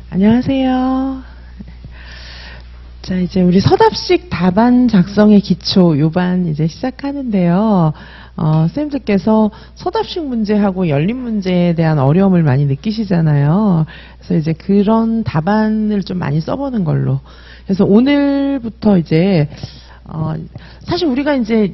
안녕하세요. 자, 이제 우리 서답식 답안 작성의 기초 요반 이제 시작하는데요. 쌤들께서 서답식 문제하고 열린 문제에 대한 어려움을 많이 느끼시잖아요. 그래서 이제 그런 답안을 좀 많이 써보는 걸로. 그래서 오늘부터 이제 사실 우리가 이제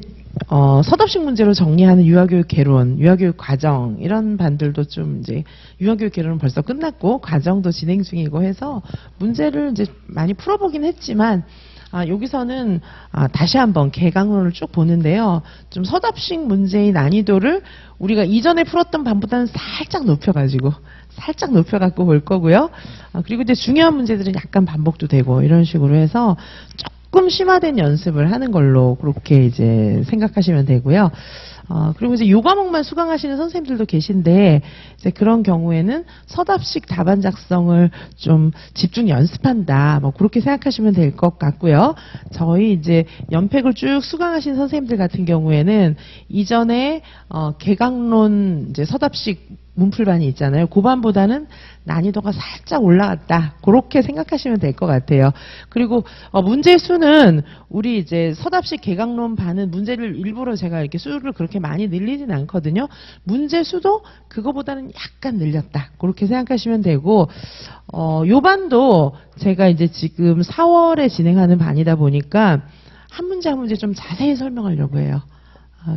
서답식 문제로 정리하는 유아교육 개론, 유아교육 과정 이런 반들도 좀 이제 유아교육 개론은 벌써 끝났고 과정도 진행 중이고 해서 문제를 이제 많이 풀어보긴 했지만 여기서는 다시 한번 개강론을 쭉 보는데요. 좀 서답식 문제의 난이도를 우리가 이전에 풀었던 반보다는 살짝 높여갖고 볼 거고요. 그리고 이제 중요한 문제들은 약간 반복도 되고 이런 식으로 해서 조금 심화된 연습을 하는 걸로 그렇게 이제 생각하시면 되고요. 그리고 이제 요 과목만 수강하시는 선생님들도 계신데 이제 그런 경우에는 서답식 답안 작성을 좀 집중 연습한다. 뭐 그렇게 생각하시면 될 것 같고요. 저희 이제 연팩을 쭉 수강하신 선생님들 같은 경우에는 이전에 개강론 이제 서답식 문풀반이 있잖아요. 고반보다는 난이도가 살짝 올라갔다. 그렇게 생각하시면 될 것 같아요. 그리고 문제 수는 우리 이제 서답식 개강론 반은 문제를 일부러 제가 이렇게 수를 그렇게 많이 늘리진 않거든요. 문제 수도 그거보다는 약간 늘렸다. 그렇게 생각하시면 되고 요 반도 제가 이제 지금 4월에 진행하는 반이다 보니까 한 문제 한 문제 좀 자세히 설명하려고 해요.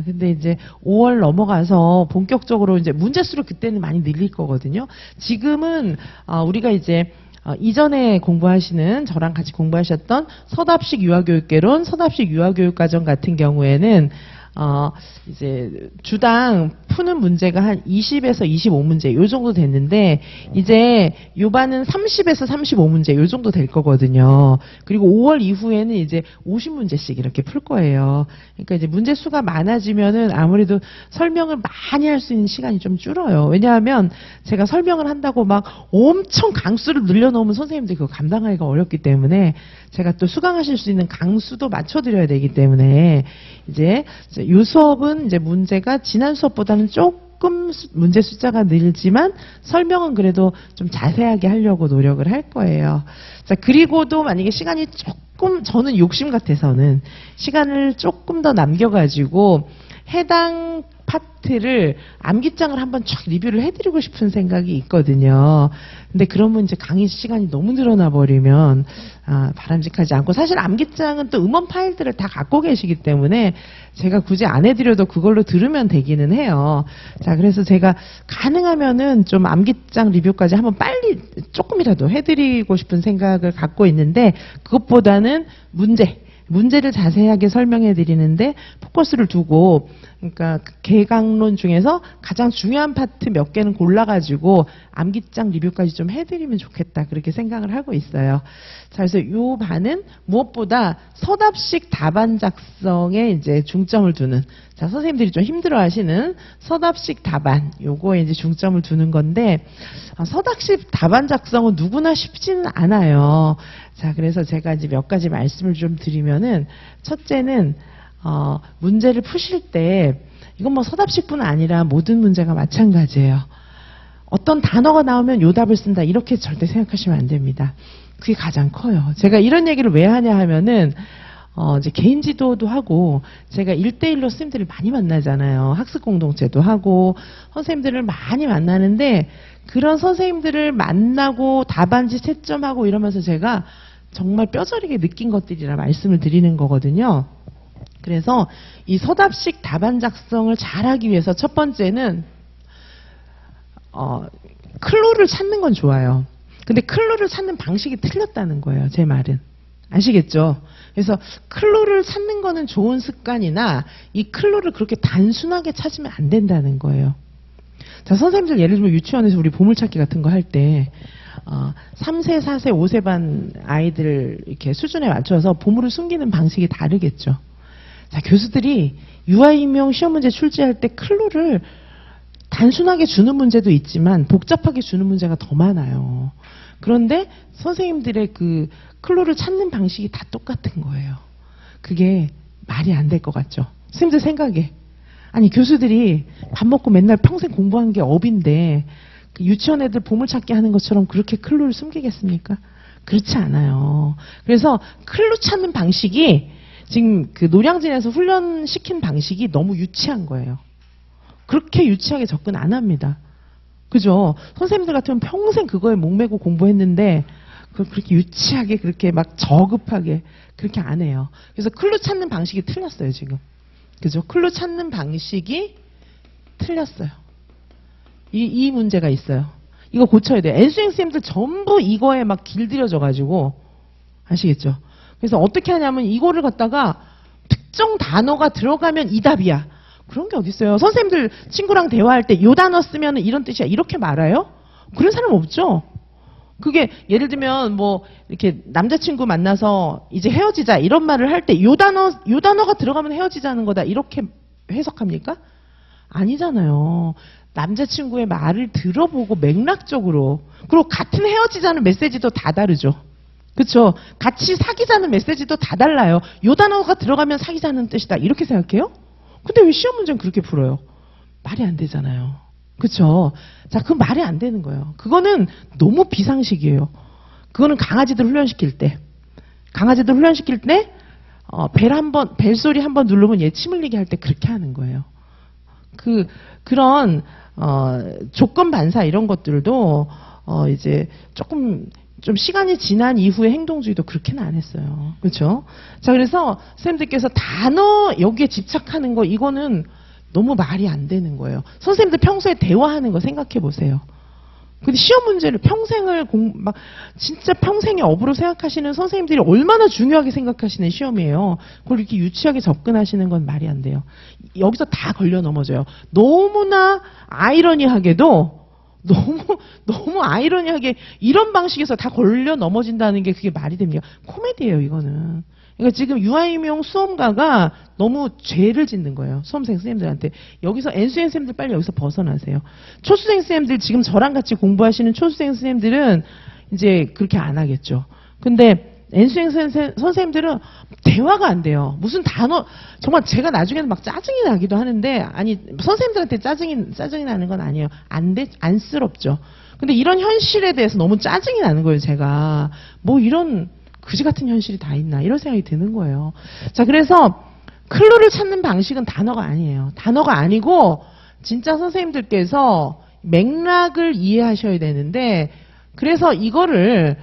근데 이제 5월 넘어가서 본격적으로 이제 문제 수를 그때는 많이 늘릴 거거든요. 지금은 우리가 이제 이전에 공부하시는 저랑 같이 공부하셨던 서답식 유아교육개론, 서답식 유아교육과정 같은 경우에는 이제 주당 푸는 문제가 한 20에서 25문제 요 정도 됐는데 이제 요반은 30에서 35문제 요 정도 될 거거든요. 그리고 5월 이후에는 이제 50문제씩 이렇게 풀 거예요. 그러니까 이제 문제 수가 많아지면은 아무래도 설명을 많이 할 수 있는 시간이 좀 줄어요. 왜냐하면 제가 설명을 한다고 막 엄청 강수를 늘려놓으면 선생님들이 그거 감당하기가 어렵기 때문에 제가 또 수강하실 수 있는 강수도 맞춰드려야 되기 때문에 이제 이 수업은 이제 문제가 지난 수업보다는 조금 문제 숫자가 늘지만 설명은 그래도 좀 자세하게 하려고 노력을 할 거예요. 자, 그리고도 만약에 시간이 조금 저는 욕심 같아서는 시간을 조금 더 남겨가지고 해당 파트를 암기장을 한번 쫙 리뷰를 해드리고 싶은 생각이 있거든요. 근데 그러면 이제 강의 시간이 너무 늘어나 버리면 바람직하지 않고 사실 암기장은 또 음원 파일들을 다 갖고 계시기 때문에 제가 굳이 안 해드려도 그걸로 들으면 되기는 해요. 자, 그래서 제가 가능하면은 좀 암기장 리뷰까지 한번 빨리 조금이라도 해드리고 싶은 생각을 갖고 있는데 그것보다는 문제를 자세하게 설명해 드리는데 포커스를 두고 그러니까 개강론 중에서 가장 중요한 파트 몇 개는 골라가지고 암기장 리뷰까지 좀 해드리면 좋겠다 그렇게 생각을 하고 있어요. 자, 그래서 요 반은 무엇보다 서답식 답안 작성에 이제 중점을 두는 자 선생님들이 좀 힘들어하시는 서답식 답안 요거에 이제 중점을 두는 건데 서답식 답안 작성은 누구나 쉽지는 않아요. 자, 그래서 제가 이제 몇 가지 말씀을 좀 드리면은 첫째는 문제를 푸실 때 이건 뭐 서답식뿐 아니라 모든 문제가 마찬가지예요. 어떤 단어가 나오면 요 답을 쓴다 이렇게 절대 생각하시면 안 됩니다. 그게 가장 커요. 제가 이런 얘기를 왜 하냐 하면은 이제 개인 지도도 하고 제가 1대1로 선생님들을 많이 만나잖아요. 학습 공동체도 하고 선생님들을 많이 만나는데 그런 선생님들을 만나고 답안지 채점하고 이러면서 제가 정말 뼈저리게 느낀 것들이라 말씀을 드리는 거거든요. 그래서 이 서답식 답안 작성을 잘하기 위해서 첫 번째는 클루를 찾는 건 좋아요. 근데 클루를 찾는 방식이 틀렸다는 거예요. 제 말은. 아시겠죠? 그래서 클루를 찾는 거는 좋은 습관이나 이 클루를 그렇게 단순하게 찾으면 안 된다는 거예요. 자, 선생님들 예를 들면 유치원에서 우리 보물찾기 같은 거 할 때 3세, 4세, 5세 반 아이들 이렇게 수준에 맞춰서 보물을 숨기는 방식이 다르겠죠. 자, 교수들이 유아인명 시험 문제 출제할 때 클루를 단순하게 주는 문제도 있지만 복잡하게 주는 문제가 더 많아요. 그런데 선생님들의 그 클루를 찾는 방식이 다 똑같은 거예요. 그게 말이 안 될 것 같죠. 선생님들 생각에. 아니 교수들이 밥 먹고 맨날 평생 공부한 게 업인데 그 유치원 애들 보물찾기 하는 것처럼 그렇게 클루를 숨기겠습니까? 그렇지 않아요. 그래서 클루 찾는 방식이 지금 그 노량진에서 훈련시킨 방식이 너무 유치한 거예요. 그렇게 유치하게 접근 안 합니다. 그죠? 선생님들 같으면 평생 그거에 목매고 공부했는데 그걸 그렇게 유치하게 그렇게 막 저급하게 그렇게 안 해요. 그래서 클루 찾는 방식이 틀렸어요, 지금. 그죠? 클루 찾는 방식이 틀렸어요. 이 문제가 있어요. 이거 고쳐야 돼요. N수행 쌤들 전부 이거에 막 길들여져가지고 아시겠죠? 그래서 어떻게 하냐면 이거를 갖다가 특정 단어가 들어가면 이 답이야. 그런 게 어딨어요. 선생님들 친구랑 대화할 때 요 단어 쓰면 이런 뜻이야. 이렇게 말아요? 그런 사람 없죠? 그게 예를 들면 뭐 이렇게 남자친구 만나서 이제 헤어지자 이런 말을 할 때 요 단어가 들어가면 헤어지자는 거다. 이렇게 해석합니까? 아니잖아요. 남자친구의 말을 들어보고 맥락적으로 그리고 같은 헤어지자는 메시지도 다 다르죠. 그렇죠? 같이 사귀자는 메시지도 다 달라요. 요 단어가 들어가면 사귀자는 뜻이다. 이렇게 생각해요? 근데 왜 시험 문제는 그렇게 풀어요? 말이 안 되잖아요. 그렇죠? 자, 그 말이 안 되는 거예요. 그거는 너무 비상식이에요. 그거는 강아지들 훈련시킬 때 벨소리 한번 누르면 얘 침 흘리게 할 때 그렇게 하는 거예요. 그런 조건 반사 이런 것들도 이제 조금 좀 시간이 지난 이후에 행동주의도 그렇게는 안 했어요. 그렇죠? 자, 그래서 선생님들께서 단어 여기에 집착하는 거 이거는 너무 말이 안 되는 거예요. 선생님들 평소에 대화하는 거 생각해 보세요. 근데 시험 문제를 평생을 막 진짜 평생의 업으로 생각하시는 선생님들이 얼마나 중요하게 생각하시는 시험이에요. 그걸 이렇게 유치하게 접근하시는 건 말이 안 돼요. 여기서 다 걸려 넘어져요. 너무나 아이러니하게도 너무 아이러니하게 이런 방식에서 다 걸려 넘어진다는 게 그게 말이 됩니까? 코미디예요, 이거는. 그러니까 지금 유아임용 수험가가 너무 죄를 짓는 거예요. 수험생 선생님들한테. 여기서 N수생 선생님들 빨리 여기서 벗어나세요. 초수생 선생님들 지금 저랑 같이 공부하시는 초수생 선생님들은 이제 그렇게 안 하겠죠. 근데 N수생 선생님들은 대화가 안 돼요. 무슨 단어 정말 제가 나중에는 막 짜증이 나기도 하는데 아니 선생님들한테 짜증이 나는 건 아니에요. 안쓰럽죠. 근데 이런 현실에 대해서 너무 짜증이 나는 거예요. 제가 뭐 이런 그지 같은 현실이 다 있나 이런 생각이 드는 거예요. 자, 그래서 클루를 찾는 방식은 단어가 아니에요. 단어가 아니고 진짜 선생님들께서 맥락을 이해하셔야 되는데 그래서 이거를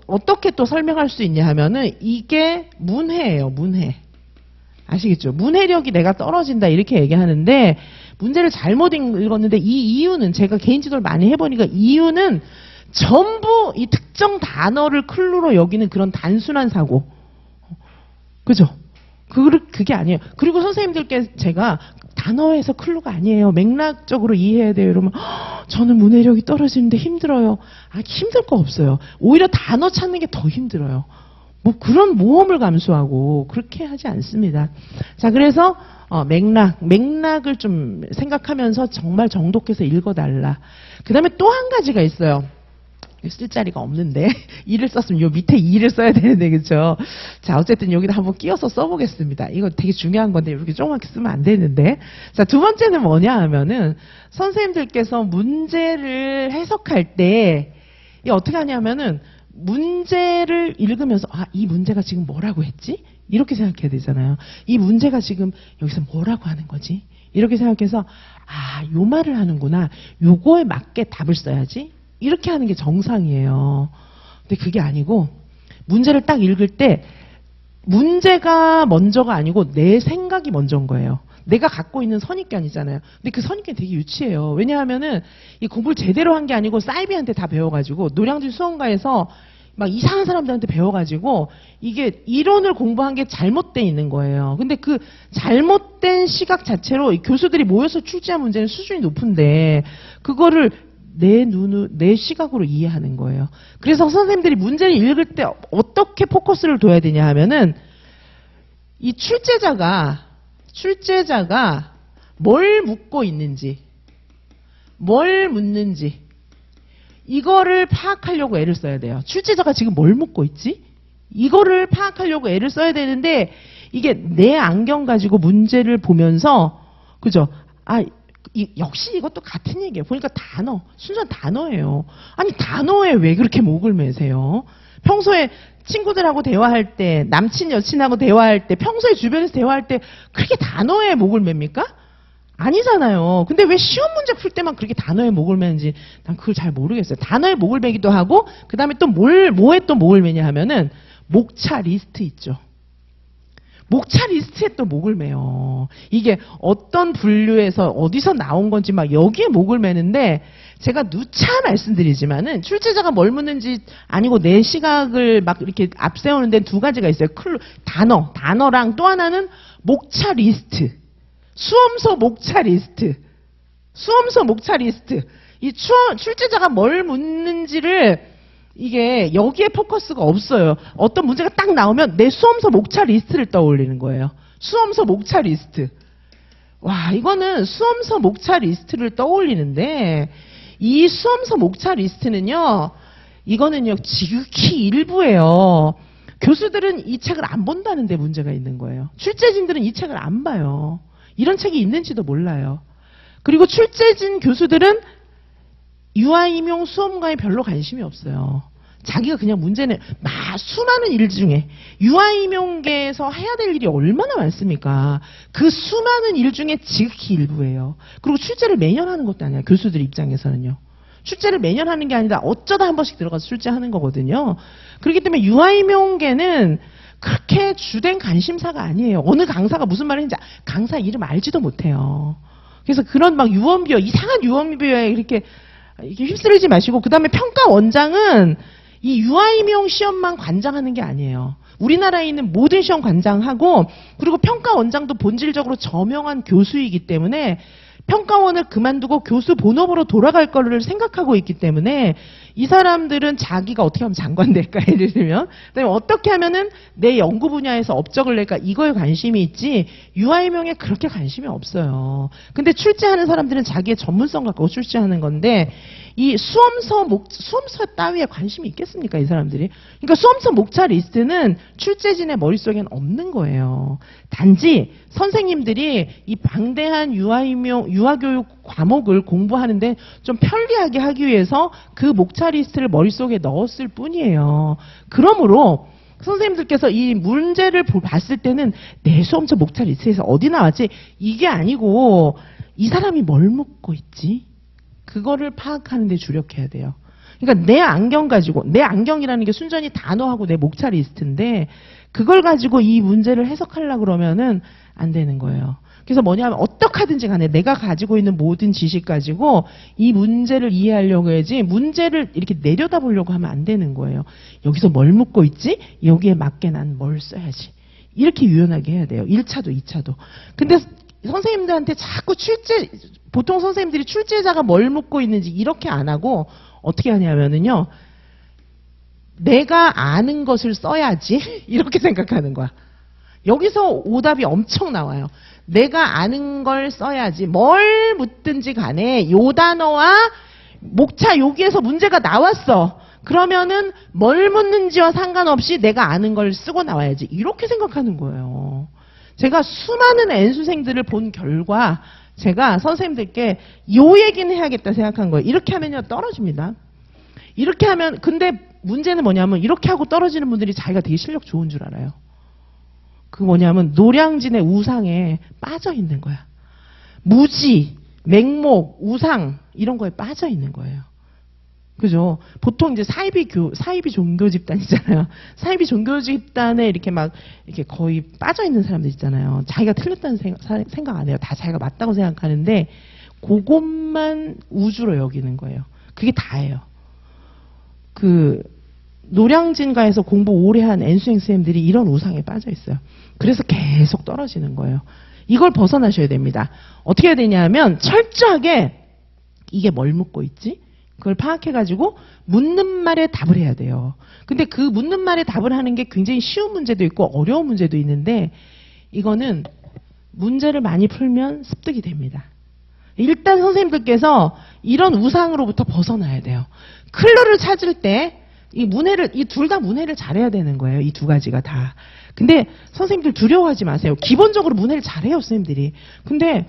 어떻게 또 설명할 수 있냐 하면은 이게 문해예요. 문해. 아시겠죠? 문해력이 내가 떨어진다 이렇게 얘기하는데 문제를 잘못 읽었는데 이 이유는 제가 개인 지도를 많이 해보니까 이유는 전부 이 특정 단어를 클루로 여기는 그런 단순한 사고. 그죠? 그게 아니에요. 그리고 선생님들께 제가 단어에서 클루가 아니에요. 맥락적으로 이해해야 돼요. 이러면 저는 문해력이 떨어지는데 힘들어요. 힘들 거 없어요. 오히려 단어 찾는 게 더 힘들어요. 뭐 그런 모험을 감수하고 그렇게 하지 않습니다. 자, 그래서 맥락을 좀 생각하면서 정말 정독해서 읽어달라. 그 다음에 또 한 가지가 있어요. 쓸 자리가 없는데 이를 썼으면 요 밑에 이를 써야 되는데 그렇죠? 자, 어쨌든 여기다 한번 끼워서 써보겠습니다. 이거 되게 중요한 건데 이렇게 조그맣게 쓰면 안 되는데. 자, 두 번째는 뭐냐 하면은 선생님들께서 문제를 해석할 때 어떻게 하냐면은 문제를 읽으면서 이 문제가 지금 뭐라고 했지? 이렇게 생각해야 되잖아요. 이 문제가 지금 여기서 뭐라고 하는 거지? 이렇게 생각해서 요 말을 하는구나. 요거에 맞게 답을 써야지. 이렇게 하는 게 정상이에요. 근데 그게 아니고 문제를 딱 읽을 때 문제가 먼저가 아니고 내 생각이 먼저인 거예요. 내가 갖고 있는 선입견이잖아요. 근데 그 선입견이 되게 유치해요. 왜냐하면은 이 공부를 제대로 한 게 아니고 사이비한테 다 배워가지고 노량진 수험가에서 막 이상한 사람들한테 배워가지고 이게 이론을 공부한 게 잘못돼 있는 거예요. 근데 그 잘못된 시각 자체로 교수들이 모여서 출제한 문제는 수준이 높은데 그거를 내 시각으로 이해하는 거예요. 그래서 선생님들이 문제를 읽을 때 어떻게 포커스를 둬야 되냐 하면은 이 출제자가 뭘 묻고 있는지, 뭘 묻는지 이거를 파악하려고 애를 써야 돼요. 출제자가 지금 뭘 묻고 있지? 이거를 파악하려고 애를 써야 되는데 이게 내 안경 가지고 문제를 보면서 그죠? 역시 이것도 같은 얘기예요. 보니까 순전 단어예요. 아니, 단어에 왜 그렇게 목을 매세요? 평소에 친구들하고 대화할 때, 남친, 여친하고 대화할 때, 평소에 주변에서 대화할 때 그렇게 단어에 목을 맵니까? 아니잖아요. 근데 왜 시험 문제 풀 때만 그렇게 단어에 목을 매는지 난 그걸 잘 모르겠어요. 단어에 목을 매기도 하고, 그 다음에 또 뭐에 또 목을 매냐 하면은, 목차 리스트 있죠. 목차 리스트에 또 목을 매요. 이게 어떤 분류에서 어디서 나온 건지 막 여기에 목을 매는데, 제가 누차 말씀드리지만은 출제자가 뭘 묻는지 아니고 내 시각을 막 이렇게 앞세우는 데는 두 가지가 있어요. 단어랑 또 하나는 목차 리스트. 수험서 목차 리스트. 이 출제자가 뭘 묻는지를 이게 여기에 포커스가 없어요. 어떤 문제가 딱 나오면 내 수험서 목차 리스트를 떠올리는 거예요. 수험서 목차 리스트. 와, 이거는 수험서 목차 리스트를 떠올리는데, 이 수험서 목차 리스트는요, 이거는요, 지극히 일부예요. 교수들은 이 책을 안 본다는데 문제가 있는 거예요. 출제진들은 이 책을 안 봐요. 이런 책이 있는지도 몰라요. 그리고 출제진 교수들은 유아임용 수험가에 별로 관심이 없어요. 자기가 그냥 문제는 수많은 일 중에 유아임용계에서 해야 될 일이 얼마나 많습니까? 그 수많은 일 중에 지극히 일부예요. 그리고 출제를 매년 하는 것도 아니야. 교수들 입장에서는요. 출제를 매년 하는 게 아니라 어쩌다 한 번씩 들어가서 출제하는 거거든요. 그렇기 때문에 유아임용계는 그렇게 주된 관심사가 아니에요. 어느 강사가 무슨 말을 했는지 강사 이름 알지도 못해요. 그래서 그런 막 유언비어, 이상한 유언비어에 이렇게 휩쓸리지 마시고, 그 다음에 평가원장은 이 유아임용 시험만 관장하는 게 아니에요. 우리나라에 있는 모든 시험 관장하고, 그리고 평가원장도 본질적으로 저명한 교수이기 때문에 평가원을 그만두고 교수 본업으로 돌아갈 거를 생각하고 있기 때문에 이 사람들은 자기가 어떻게 하면 장관 될까, 예를 들면, 그다음에 어떻게 하면은 내 연구 분야에서 업적을 낼까, 이거에 관심이 있지 유아임용에 그렇게 관심이 없어요. 근데 출제하는 사람들은 자기의 전문성 갖고 출제하는 건데, 이 수험서 따위에 관심이 있겠습니까, 이 사람들이? 그러니까 수험서 목차 리스트는 출제진의 머릿속엔 없는 거예요. 단지 선생님들이 이 방대한 유아교육 과목을 공부하는데 좀 편리하게 하기 위해서 그 목차 리스트를 머릿속에 넣었을 뿐이에요. 그러므로 선생님들께서 이 문제를 봤을 때는 내 수험서 목차 리스트에서 어디 나왔지? 이게 아니고 이 사람이 뭘 묻고 있지? 그거를 파악하는 데 주력해야 돼요. 그러니까 내 안경 가지고, 내 안경이라는 게 순전히 단어하고 내 목차 리스트인데 그걸 가지고 이 문제를 해석하려고 그러면은 안 되는 거예요. 그래서 뭐냐면 어떻게 하든지 간에 내가 가지고 있는 모든 지식 가지고 이 문제를 이해하려고 해야지 문제를 이렇게 내려다보려고 하면 안 되는 거예요. 여기서 뭘 묻고 있지? 여기에 맞게 난 뭘 써야지. 이렇게 유연하게 해야 돼요. 1차도 2차도. 근데 선생님들한테 자꾸 보통 선생님들이 출제자가 뭘 묻고 있는지 이렇게 안 하고 어떻게 하냐면은요, 내가 아는 것을 써야지 이렇게 생각하는 거야. 여기서 오답이 엄청 나와요. 내가 아는 걸 써야지. 뭘 묻든지 간에 요 단어와 목차 여기에서 문제가 나왔어. 그러면은 뭘 묻는지와 상관없이 내가 아는 걸 쓰고 나와야지. 이렇게 생각하는 거예요. 제가 수많은 N수생들을 본 결과 제가 선생님들께 요 얘기는 해야겠다 생각한 거예요. 이렇게 하면요 떨어집니다. 이렇게 하면, 근데 문제는 뭐냐면 이렇게 하고 떨어지는 분들이 자기가 되게 실력 좋은 줄 알아요. 그 뭐냐면 노량진의 우상에 빠져 있는 거야. 무지, 맹목, 우상 이런 거에 빠져 있는 거예요. 그죠? 보통 이제 사이비 종교 집단이잖아요. 사이비 종교 집단에 이렇게 막 이렇게 거의 빠져 있는 사람들 있잖아요. 자기가 틀렸다는 생각 안 해요. 다 자기가 맞다고 생각하는데 그것만 우주로 여기는 거예요. 그게 다예요. 그 노량진가에서 공부 오래 한 N수행 선생님들이 이런 우상에 빠져 있어요. 그래서 계속 떨어지는 거예요. 이걸 벗어나셔야 됩니다. 어떻게 해야 되냐면 철저하게 이게 뭘 묻고 있지? 그걸 파악해가지고 묻는 말에 답을 해야 돼요. 근데 그 묻는 말에 답을 하는 게 굉장히 쉬운 문제도 있고 어려운 문제도 있는데 이거는 문제를 많이 풀면 습득이 됩니다. 일단 선생님들께서 이런 우상으로부터 벗어나야 돼요. 클루를 찾을 때 이 둘 다 문해를 잘해야 되는 거예요. 이 두 가지가 다. 근데 선생님들 두려워하지 마세요. 기본적으로 문해를 잘해요, 선생님들이. 근데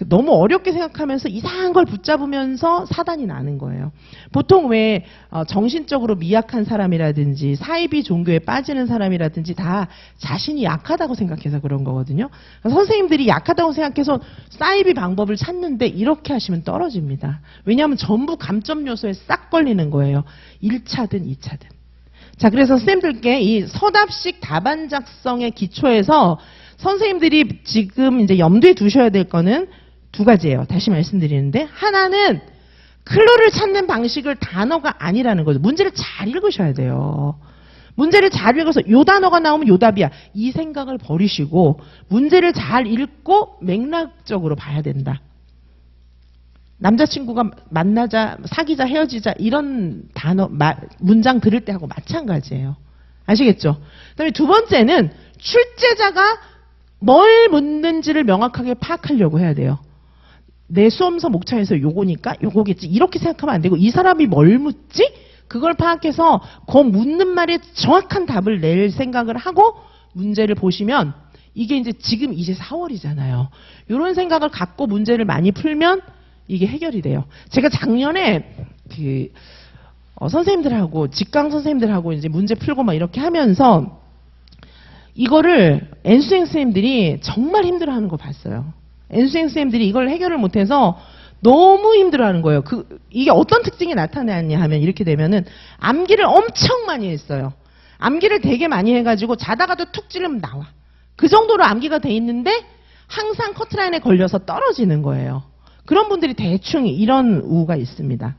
너무 어렵게 생각하면서 이상한 걸 붙잡으면서 사단이 나는 거예요. 보통 왜 정신적으로 미약한 사람이라든지 사이비 종교에 빠지는 사람이라든지 다 자신이 약하다고 생각해서 그런 거거든요. 선생님들이 약하다고 생각해서 사이비 방법을 찾는데 이렇게 하시면 떨어집니다. 왜냐하면 전부 감점 요소에 싹 걸리는 거예요. 1차든 2차든. 자, 그래서 선생님들께 이 서답식 답안 작성의 기초에서 선생님들이 지금 이제 염두에 두셔야 될 거는 두 가지예요. 다시 말씀드리는데, 하나는 클루를 찾는 방식을 단어가 아니라는 거죠. 문제를 잘 읽으셔야 돼요. 문제를 잘 읽어서 요 단어가 나오면 요 답이야. 이 생각을 버리시고 문제를 잘 읽고 맥락적으로 봐야 된다. 남자친구가 만나자, 사귀자, 헤어지자 이런 단어, 문장 들을 때 하고 마찬가지예요. 아시겠죠? 그다음에 두 번째는 출제자가 뭘 묻는지를 명확하게 파악하려고 해야 돼요. 내 수험서 목차에서 요거니까 요거겠지 이렇게 생각하면 안 되고 이 사람이 뭘 묻지? 그걸 파악해서 그 묻는 말에 정확한 답을 낼 생각을 하고 문제를 보시면 이게 지금 이제 4월이잖아요. 이런 생각을 갖고 문제를 많이 풀면 이게 해결이 돼요. 제가 작년에 선생님들하고 직강 선생님들하고 이제 문제 풀고 막 이렇게 하면서 이거를 N수행 선생님들이 정말 힘들어하는 거 봤어요. N수행 선생님들이 이걸 해결을 못해서 너무 힘들어하는 거예요. 이게 어떤 특징이 나타나냐 하면 이렇게 되면은 암기를 엄청 많이 했어요. 암기를 되게 많이 해가지고 자다가도 툭 찌르면 나와. 그 정도로 암기가 돼 있는데 항상 커트라인에 걸려서 떨어지는 거예요. 그런 분들이 대충 이런 우가 있습니다.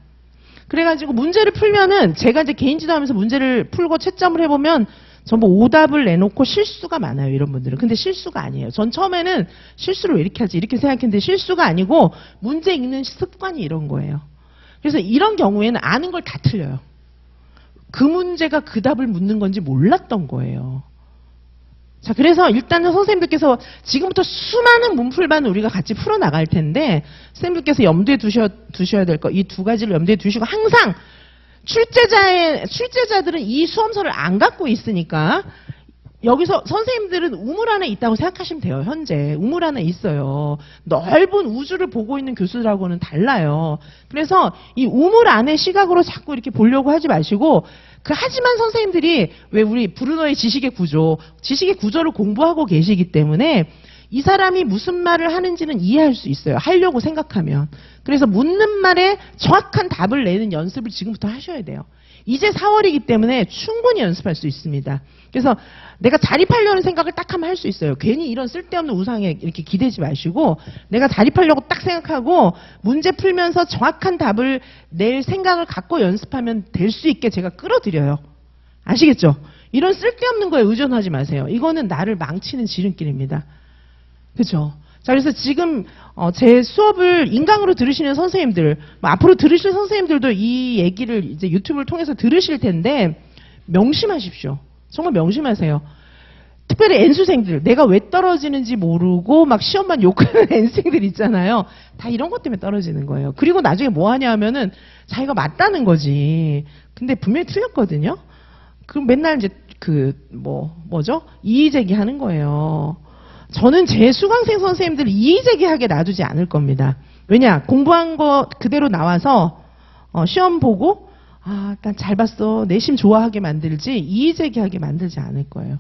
그래가지고 문제를 풀면은 제가 이제 개인 지도하면서 문제를 풀고 채점을 해보면 전부 오답을 내놓고 실수가 많아요, 이런 분들은. 근데 실수가 아니에요. 전 처음에는 실수를 왜 이렇게 하지? 이렇게 생각했는데 실수가 아니고 문제 읽는 습관이 이런 거예요. 그래서 이런 경우에는 아는 걸 다 틀려요. 그 문제가 그 답을 묻는 건지 몰랐던 거예요. 자, 그래서 일단은 선생님들께서 지금부터 수많은 문풀반을 우리가 같이 풀어나갈 텐데 선생님들께서 염두에 두셔야 될 거, 이 두 가지를 염두에 두시고 항상 출제자들은 이 수험서를 안 갖고 있으니까 여기서 선생님들은 우물 안에 있다고 생각하시면 돼요. 현재 우물 안에 있어요. 넓은 우주를 보고 있는 교수들하고는 달라요. 그래서 이 우물 안에 시각으로 자꾸 이렇게 보려고 하지 마시고 하지만 선생님들이 왜 우리 브루너의 지식의 구조를 공부하고 계시기 때문에 이 사람이 무슨 말을 하는지는 이해할 수 있어요. 하려고 생각하면. 그래서 묻는 말에 정확한 답을 내는 연습을 지금부터 하셔야 돼요. 이제 4월이기 때문에 충분히 연습할 수 있습니다. 그래서 내가 자립하려는 생각을 딱 하면 할 수 있어요. 괜히 이런 쓸데없는 우상에 이렇게 기대지 마시고 내가 자립하려고 딱 생각하고 문제 풀면서 정확한 답을 낼 생각을 갖고 연습하면 될 수 있게 제가 끌어들여요. 아시겠죠? 이런 쓸데없는 거에 의존하지 마세요. 이거는 나를 망치는 지름길입니다. 그렇죠? 자, 그래서 지금 제 수업을 인강으로 들으시는 선생님들, 앞으로 들으실 선생님들도 이 얘기를 이제 유튜브를 통해서 들으실 텐데 명심하십시오. 정말 명심하세요. 특별히 N수생들, 내가 왜 떨어지는지 모르고 막 시험만 욕하는 N생들 있잖아요. 다 이런 것 때문에 떨어지는 거예요. 그리고 나중에 뭐 하냐 하면은 자기가 맞다는 거지. 근데 분명히 틀렸거든요. 그럼 맨날 이제 뭐죠? 이의제기 하는 거예요. 저는 제 수강생 선생님들 이의제기하게 놔두지 않을 겁니다. 왜냐? 공부한 거 그대로 나와서 시험 보고 난 잘 봤어. 내심 좋아하게 만들지 이의제기하게 만들지 않을 거예요.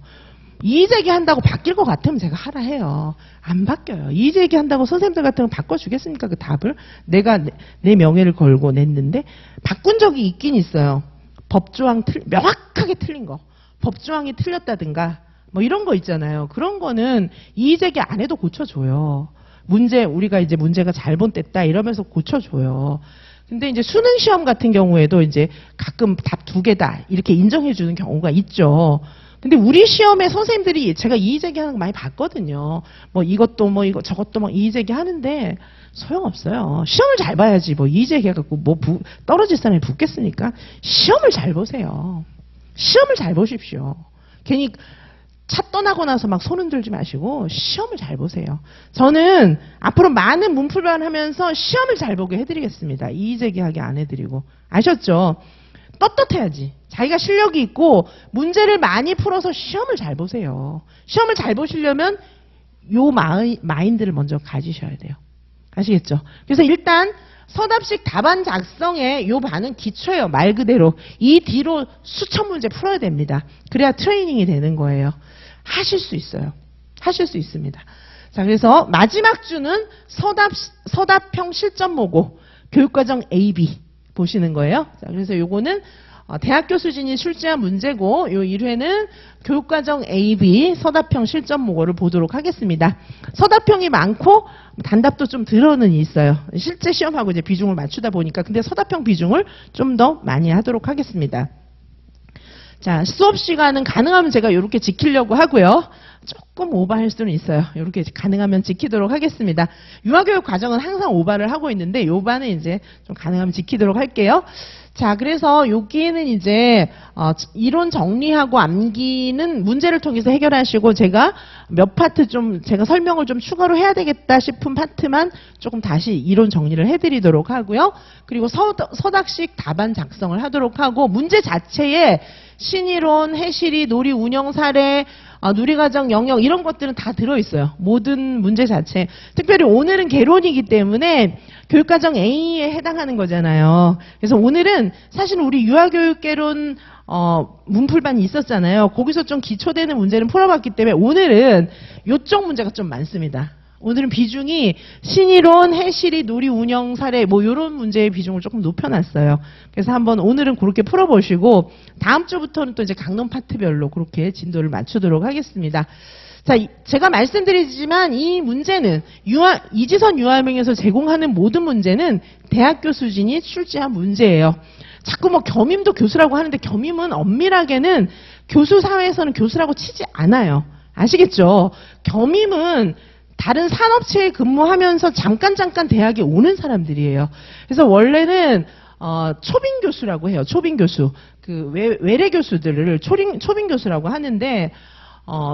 이의제기 한다고 바뀔 것 같으면 제가 하라 해요. 안 바뀌어요. 이의제기 한다고 선생님들 같은 건 바꿔주겠습니까? 그 답을? 내가 내 명예를 걸고 냈는데 바꾼 적이 있긴 있어요. 법조항 명확하게 틀린 거. 법조항이 틀렸다든가 뭐 이런 거 있잖아요. 그런 거는 이의제기 안 해도 고쳐줘요. 우리가 이제 문제가 잘못됐다 이러면서 고쳐줘요. 근데 이제 수능 시험 같은 경우에도 이제 가끔 답 2개다 이렇게 인정해주는 경우가 있죠. 근데 우리 시험에 선생님들이 제가 이의제기 하는 거 많이 봤거든요. 뭐 이것도 뭐 저것도 막 이의제기 하는데 소용없어요. 시험을 잘 봐야지 뭐 이의제기 해갖고 떨어질 사람이 붙겠습니까? 시험을 잘 보세요. 시험을 잘 보십시오. 괜히 차 떠나고 나서 막 손 흔들지 마시고 시험을 잘 보세요. 저는 앞으로 많은 문풀반 하면서 시험을 잘 보게 해드리겠습니다. 이의제기하게 안 해드리고. 아셨죠? 떳떳해야지. 자기가 실력이 있고 문제를 많이 풀어서 시험을 잘 보세요. 시험을 잘 보시려면 요 마인드를 먼저 가지셔야 돼요. 아시겠죠? 그래서 일단 서답식 답안 작성의 요 반은 기초예요. 말 그대로. 이 뒤로 수천 문제 풀어야 됩니다. 그래야 트레이닝이 되는 거예요. 하실 수 있어요. 하실 수 있습니다. 자, 그래서 마지막 주는 서답형 실전 모고 교육과정 AB 보시는 거예요. 자, 그래서 요거는 대학교 수준이 출제한 문제고 요 1회는 교육과정 AB 서답형 실전 모고를 보도록 하겠습니다. 서답형이 많고 단답도 좀 들어는 있어요. 실제 시험하고 이제 비중을 맞추다 보니까 근데 서답형 비중을 좀 더 많이 하도록 하겠습니다. 자, 수업 시간은 가능하면 제가 이렇게 지키려고 하고요. 조금 오버할 수는 있어요. 이렇게 가능하면 지키도록 하겠습니다. 유아교육 과정은 항상 오버를 하고 있는데 요 반은 이제 좀 가능하면 지키도록 할게요. 자, 그래서 여기는 이제 이론 정리하고 암기는 문제를 통해서 해결하시고 제가 몇 파트 좀 제가 설명을 좀 추가로 해야 되겠다 싶은 파트만 조금 다시 이론 정리를 해드리도록 하고요. 그리고 서답식 답안 작성을 하도록 하고 문제 자체에 신이론, 해실이, 놀이, 운영 사례, 누리과정 영역 이런 것들은 다 들어있어요. 모든 문제 자체. 특별히 오늘은 개론이기 때문에 교육과정 A에 해당하는 거잖아요. 그래서 오늘은 사실 우리 유아교육개론 문풀반이 있었잖아요. 거기서 좀 기초되는 문제는 풀어봤기 때문에 오늘은 요쪽 문제가 좀 많습니다. 오늘은 비중이 신이론, 해실이, 놀이, 운영 사례 뭐 이런 문제의 비중을 조금 높여놨어요. 그래서 한번 오늘은 그렇게 풀어보시고 다음 주부터는 또 이제 강론 파트별로 그렇게 진도를 맞추도록 하겠습니다. 자, 제가 말씀드리지만 이 문제는 이지선 유아명에서 제공하는 모든 문제는 대학교 수준이 출제한 문제예요. 자꾸 뭐 겸임도 교수라고 하는데 겸임은 엄밀하게는 교수 사회에서는 교수라고 치지 않아요. 아시겠죠? 겸임은 다른 산업체에 근무하면서 잠깐 대학에 오는 사람들이에요. 그래서 원래는 초빙 교수라고 해요. 초빙 교수. 그 외래 교수들을 초빙 교수라고 하는데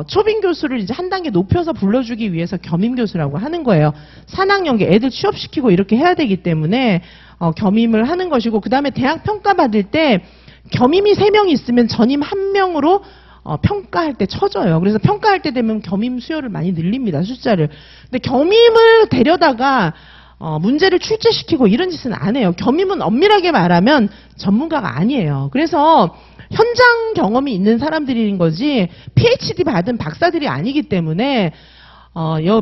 초빙 교수를 이제 한 단계 높여서 불러주기 위해서 겸임 교수라고 하는 거예요. 산학연계 애들 취업시키고 이렇게 해야 되기 때문에 겸임을 하는 것이고 그다음에 대학 평가 받을 때 겸임이 3명이 있으면 전임 1명으로 평가할 때 쳐져요. 그래서 평가할 때 되면 겸임 수요를 많이 늘립니다. 숫자를. 근데 겸임을 데려다가 문제를 출제시키고 이런 짓은 안 해요. 겸임은 엄밀하게 말하면 전문가가 아니에요. 그래서 현장 경험이 있는 사람들인 거지 PhD 받은 박사들이 아니기 때문에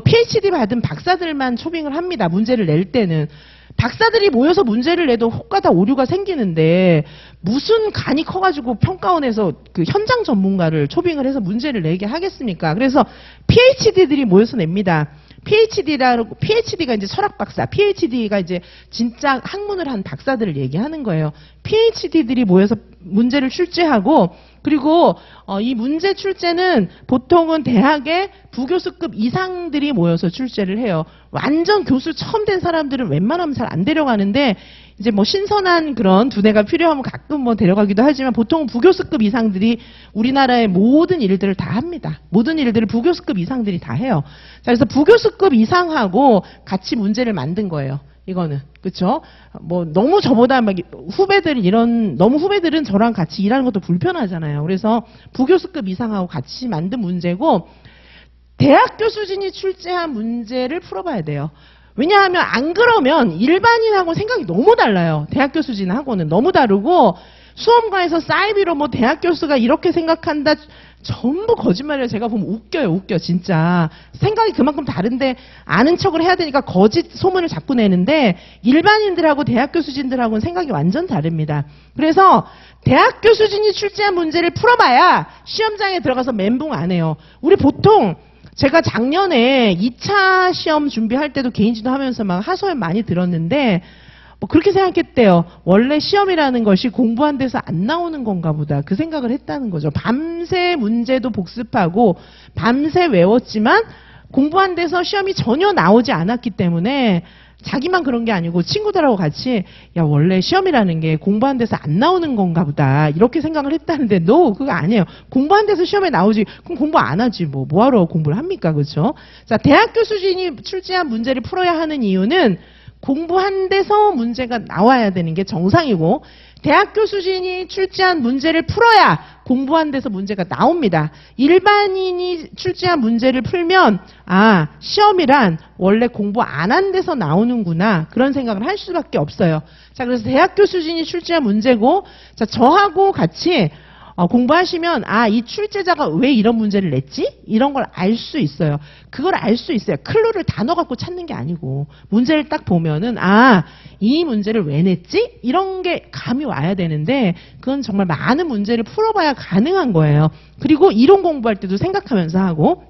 PhD 받은 박사들만 초빙을 합니다. 문제를 낼 때는. 박사들이 모여서 문제를 내도 혹가다 오류가 생기는데 무슨 간이 커가지고 평가원에서 그 현장 전문가를 초빙을 해서 문제를 내게 하겠습니까? 그래서 PhD들이 모여서 냅니다. PhD가 이제 철학 박사, PhD가 이제 진짜 학문을 한 박사들을 얘기하는 거예요. PhD들이 모여서 문제를 출제하고 그리고 이 문제 출제는 보통은 대학의 부교수급 이상들이 모여서 출제를 해요. 완전 교수 처음 된 사람들은 웬만하면 잘 안 데려가는데 이제 뭐 신선한 그런 두뇌가 필요하면 가끔 뭐 데려가기도 하지만 보통 부교수급 이상들이 우리나라의 모든 일들을 다 합니다. 모든 일들을 부교수급 이상들이 다 해요. 자, 그래서 부교수급 이상하고 같이 문제를 만든 거예요. 이거는. 그쵸? 뭐, 너무 저보다 막 너무 후배들은 저랑 같이 일하는 것도 불편하잖아요. 그래서 부교수급 이상하고 같이 만든 문제고, 대학교 수준이 출제한 문제를 풀어봐야 돼요. 왜냐하면 안 그러면 일반인하고 생각이 너무 달라요. 대학교 수준하고는 너무 다르고, 수험가에서 사이비로 뭐 대학 교수가 이렇게 생각한다. 전부 거짓말이에요. 제가 보면 웃겨 진짜. 생각이 그만큼 다른데 아는 척을 해야 되니까 거짓 소문을 자꾸 내는데 일반인들하고 대학교 수준들하고는 생각이 완전 다릅니다. 그래서 대학교 수준이 출제한 문제를 풀어봐야 시험장에 들어가서 멘붕 안 해요. 우리 보통 제가 작년에 2차 시험 준비할 때도 개인지도 하면서 막 하소연 많이 들었는데 뭐 그렇게 생각했대요. 원래 시험이라는 것이 공부한 데서 안 나오는 건가 보다. 그 생각을 했다는 거죠. 밤새 문제도 복습하고 밤새 외웠지만 공부한 데서 시험이 전혀 나오지 않았기 때문에 자기만 그런 게 아니고 친구들하고 같이 야 원래 시험이라는 게 공부한 데서 안 나오는 건가 보다. 이렇게 생각을 했다는데 no, 그거 아니에요. 공부한 데서 시험에 나오지. 그럼 공부 안 하지. 뭐하러 공부를 합니까? 그렇죠? 자, 대학교 수준이 출제한 문제를 풀어야 하는 이유는 공부한 데서 문제가 나와야 되는 게 정상이고 대학교 수준이 출제한 문제를 풀어야 공부한 데서 문제가 나옵니다. 일반인이 출제한 문제를 풀면 아, 시험이란 원래 공부 안 한 데서 나오는구나 그런 생각을 할 수밖에 없어요. 자, 그래서 대학교 수준이 출제한 문제고, 자, 저하고 같이 공부하시면 아, 이 출제자가 왜 이런 문제를 냈지? 이런 걸 알 수 있어요. 그걸 알 수 있어요. 클루를 단어 갖고 찾는 게 아니고 문제를 딱 보면은 아, 이 문제를 왜 냈지? 이런 게 감이 와야 되는데 그건 정말 많은 문제를 풀어봐야 가능한 거예요. 그리고 이론 공부할 때도 생각하면서 하고,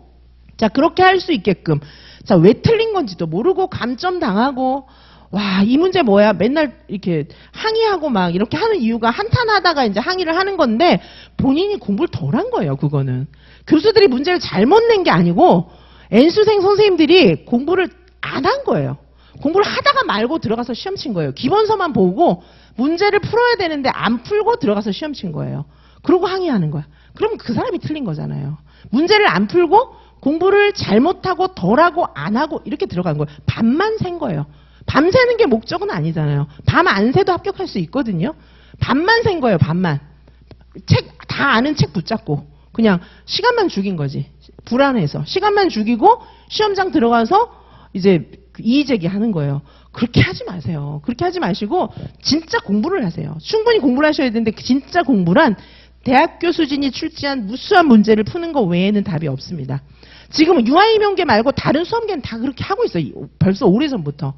자, 그렇게 할 수 있게끔, 자, 왜 틀린 건지도 모르고 감점 당하고, 와, 이 문제 뭐야? 맨날 이렇게 항의하고 막 이렇게 하는 이유가 한탄하다가 이제 항의를 하는 건데 본인이 공부를 덜 한 거예요, 그거는. 교수들이 문제를 잘못 낸 게 아니고 N수생 선생님들이 공부를 안 한 거예요. 공부를 하다가 말고 들어가서 시험 친 거예요. 기본서만 보고 문제를 풀어야 되는데 안 풀고 들어가서 시험 친 거예요. 그러고 항의하는 거야. 그럼 그 사람이 틀린 거잖아요. 문제를 안 풀고 공부를 잘못하고 덜하고 안 하고 이렇게 들어간 거예요. 밤만 샌 거예요. 밤새는 게 목적은 아니잖아요. 밤 안 새도 합격할 수 있거든요. 밤만 샌 거예요, 밤만. 다 아는 책 붙잡고. 그냥 시간만 죽인 거지. 불안해서. 시간만 죽이고 시험장 들어가서 이제 이의제기 하는 거예요. 그렇게 하지 마세요. 그렇게 하지 마시고 진짜 공부를 하세요. 충분히 공부를 하셔야 되는데 진짜 공부란 대학교 수준이 출제한 무수한 문제를 푸는 거 외에는 답이 없습니다. 지금 유아이명계 말고 다른 수험계는 다 그렇게 하고 있어요. 벌써 오래전부터.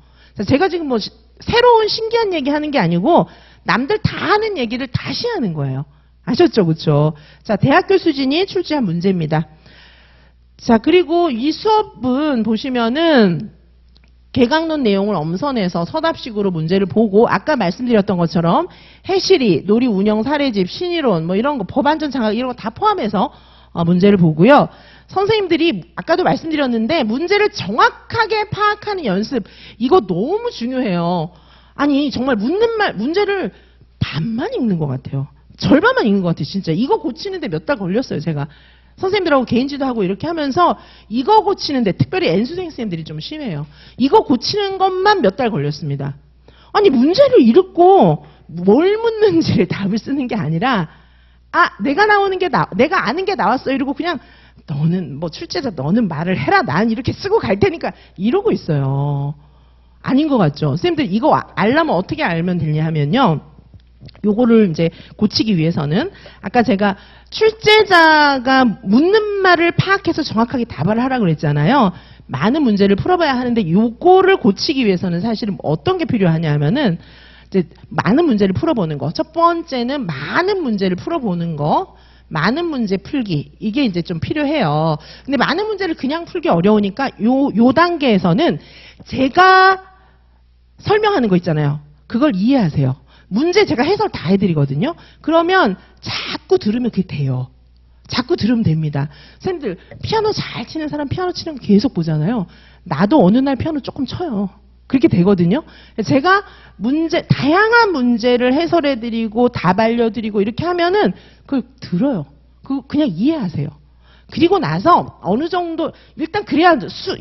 제가 지금 뭐 새로운 신기한 얘기 하는 게 아니고 남들 다 하는 얘기를 다시 하는 거예요. 아셨죠? 그렇죠? 자, 대학교 수준이 출제한 문제입니다. 자, 그리고 이 수업은 보시면은 개강론 내용을 엄선해서 서답식으로 문제를 보고 아까 말씀드렸던 것처럼 해시리, 놀이 운영 사례집, 신이론 뭐 이런 거 법안전 장학 이런 거 다 포함해서 문제를 보고요. 선생님들이 아까도 말씀드렸는데 문제를 정확하게 파악하는 연습 이거 너무 중요해요. 아니 정말 문제를 반만 읽는 것 같아요. 절반만 읽는 것 같아요. 진짜 이거 고치는데 몇 달 걸렸어요. 제가 선생님들하고 개인 지도하고 이렇게 하면서 이거 고치는데 특별히 N수생 선생님들이 좀 심해요. 이거 고치는 것만 몇 달 걸렸습니다. 아니 문제를 읽고 뭘 묻는지를 답을 쓰는 게 아니라 아 내가 내가 아는 게 나왔어 이러고 그냥 너는 뭐 출제자 너는 말을 해라 난 이렇게 쓰고 갈 테니까 이러고 있어요. 아닌 것 같죠? 선생님들 이거 알려면 어떻게 알면 되냐 하면요. 요거를 이제 고치기 위해서는 아까 제가 출제자가 묻는 말을 파악해서 정확하게 답을 하라고 그랬잖아요. 많은 문제를 풀어봐야 하는데 요거를 고치기 위해서는 사실은 어떤 게 필요하냐 하면은 이제 많은 문제를 풀어보는 거. 첫 번째는 많은 문제를 풀어보는 거. 많은 문제 풀기. 이게 이제 좀 필요해요. 근데 많은 문제를 그냥 풀기 어려우니까 요 단계에서는 제가 설명하는 거 있잖아요. 그걸 이해하세요. 문제 제가 해설 다 해드리거든요. 그러면 자꾸 들으면 그게 돼요. 자꾸 들으면 됩니다. 선생님들 피아노 잘 치는 사람 피아노 치는 거 계속 보잖아요. 나도 어느 날 피아노 조금 쳐요. 그렇게 되거든요. 제가 다양한 문제를 해설해드리고 답 알려드리고 이렇게 하면은 그걸 들어요. 그냥 이해하세요. 그리고 나서 어느 정도 일단 그래야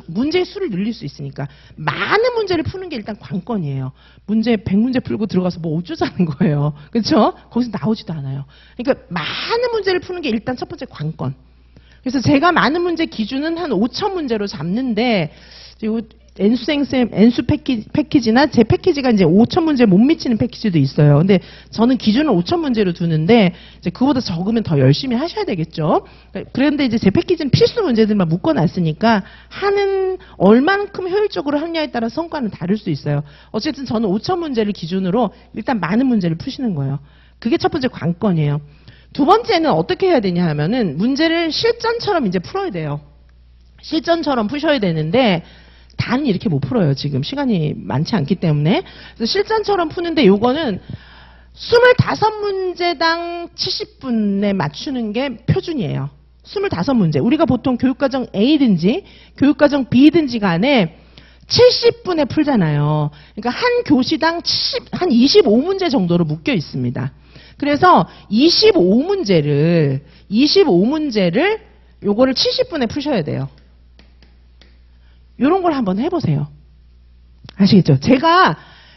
문제의 수를 늘릴 수 있으니까 많은 문제를 푸는 게 일단 관건이에요. 문제 100문제 풀고 들어가서 뭐 어쩌자는 거예요. 그렇죠? 거기서 나오지도 않아요. 그러니까 많은 문제를 푸는 게 일단 첫 번째 관건. 그래서 제가 많은 문제 기준은 한 5,000문제로 잡는데 N수 패키지나 제 패키지가 이제 5,000문제 못 미치는 패키지도 있어요. 근데 저는 기준을 5,000문제로 두는데 이제 그보다 적으면 더 열심히 하셔야 되겠죠. 그런데 이제 제 패키지는 필수 문제들만 묶어놨으니까 하는 얼만큼 효율적으로 하느냐에 따라 성과는 다를 수 있어요. 어쨌든 저는 5,000문제를 기준으로 일단 많은 문제를 푸시는 거예요. 그게 첫 번째 관건이에요. 두 번째는 어떻게 해야 되냐 하면은 문제를 실전처럼 이제 풀어야 돼요. 실전처럼 푸셔야 되는데 단 이렇게 못 풀어요. 지금 시간이 많지 않기 때문에. 그래서 실전처럼 푸는데 요거는 25문제당 70분에 맞추는 게 표준이에요. 25문제. 우리가 보통 교육과정 A든지 교육과정 B든지 간에 70분에 풀잖아요. 그러니까 한 교시당 한 25문제 정도로 묶여 있습니다. 그래서 25문제를 요거를 70분에 푸셔야 돼요. 요런 걸 한번 해보세요. 아시겠죠? 제가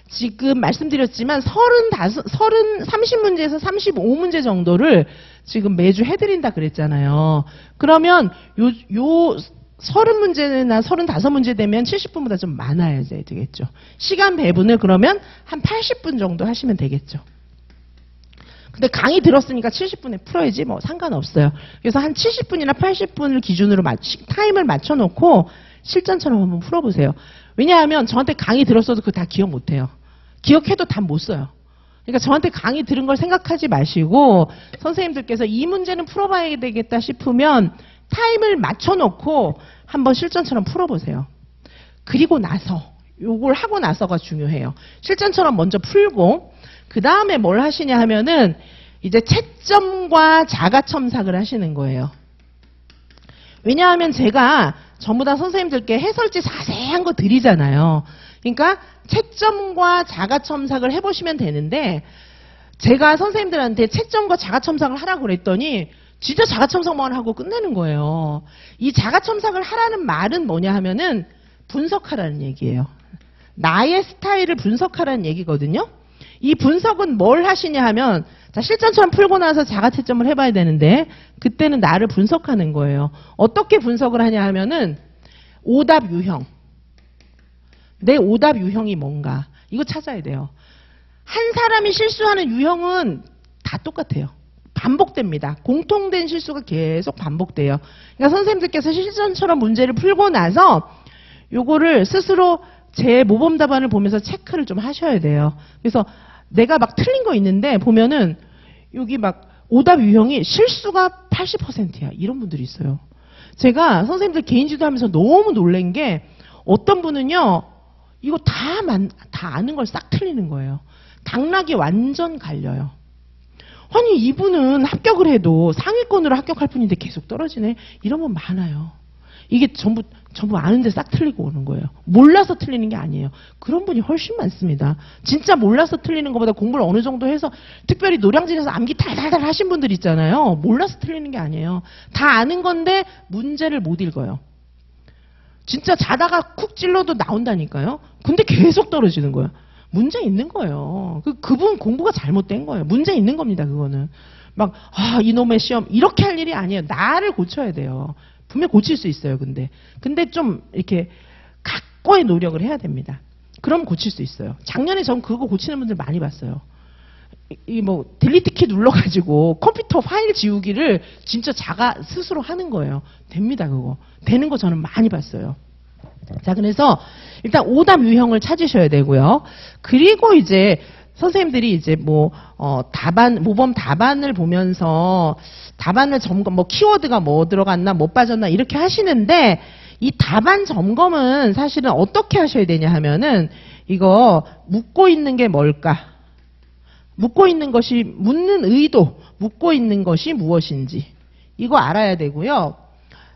지금 말씀드렸지만 30문제에서 35문제 정도를 지금 매주 해드린다 그랬잖아요. 그러면 요 30문제나 35문제 되면 70분보다 좀 많아야 되겠죠. 시간 배분을 그러면 한 80분 정도 하시면 되겠죠. 근데 강의 들었으니까 70분에 풀어야지 뭐 상관없어요. 그래서 한 70분이나 80분을 기준으로 타임을 맞춰놓고 실전처럼 한번 풀어보세요. 왜냐하면 저한테 강의 들었어도 그거 다 기억 못해요. 기억해도 답 못 써요. 그러니까 저한테 강의 들은 걸 생각하지 마시고 선생님들께서 이 문제는 풀어봐야 되겠다 싶으면 타임을 맞춰놓고 한번 실전처럼 풀어보세요. 그리고 나서 요걸 하고 나서가 중요해요. 실전처럼 먼저 풀고 그 다음에 뭘 하시냐 하면은 이제 채점과 자가첨삭을 하시는 거예요. 왜냐하면 제가 전부 다 선생님들께 해설지 자세한 거 드리잖아요. 그러니까 채점과 자가첨삭을 해보시면 되는데 제가 선생님들한테 채점과 자가첨삭을 하라고 그랬더니 진짜 자가첨삭만 하고 끝내는 거예요. 이 자가첨삭을 하라는 말은 뭐냐 하면은 분석하라는 얘기예요. 나의 스타일을 분석하라는 얘기거든요. 이 분석은 뭘 하시냐 하면 자, 실전처럼 풀고 나서 자가채점을 해봐야 되는데 그때는 나를 분석하는 거예요. 어떻게 분석을 하냐 하면은 오답 유형. 내 오답 유형이 뭔가 이거 찾아야 돼요. 한 사람이 실수하는 유형은 다 똑같아요. 반복됩니다. 공통된 실수가 계속 반복돼요. 그러니까 선생님들께서 실전처럼 문제를 풀고 나서 요거를 스스로 제 모범 답안을 보면서 체크를 좀 하셔야 돼요. 그래서 내가 막 틀린 거 있는데 보면은 여기 막 오답 유형이 실수가 80%야. 이런 분들이 있어요. 제가 선생님들 개인 지도하면서 너무 놀란 게 어떤 분은요. 이거 다 아는 걸 싹 틀리는 거예요. 당락이 완전 갈려요. 아니 이분은 합격을 해도 상위권으로 합격할 뿐인데 계속 떨어지네. 이런 분 많아요. 이게 전부 아는데 싹 틀리고 오는 거예요. 몰라서 틀리는 게 아니에요. 그런 분이 훨씬 많습니다. 진짜 몰라서 틀리는 것보다 공부를 어느 정도 해서 특별히 노량진에서 암기 달달달 하신 분들 있잖아요. 몰라서 틀리는 게 아니에요. 다 아는 건데 문제를 못 읽어요. 진짜 자다가 쿡 찔러도 나온다니까요. 근데 계속 떨어지는 거예요. 문제 있는 거예요. 그분 공부가 잘못된 거예요. 문제 있는 겁니다. 그거는. 막 이놈의 시험 이렇게 할 일이 아니에요. 나를 고쳐야 돼요. 분명 고칠 수 있어요. 근데 좀 이렇게 각고의 노력을 해야 됩니다. 그럼 고칠 수 있어요. 작년에 전 그거 고치는 분들 많이 봤어요. 딜리트 키 눌러가지고 컴퓨터 파일 지우기를 진짜 자가 스스로 하는 거예요. 됩니다, 그거. 되는 거 저는 많이 봤어요. 자, 그래서 일단 오답 유형을 찾으셔야 되고요. 그리고 이제 선생님들이 이제 모범 답안을 보면서 답안을 점검, 키워드가 뭐 들어갔나, 뭐 빠졌나 이렇게 하시는데 이 답안 점검은 사실은 어떻게 하셔야 되냐 하면은 이거 묻고 있는 게 뭘까? 묻고 있는 것이 묻는 의도, 묻고 있는 것이 무엇인지 이거 알아야 되고요.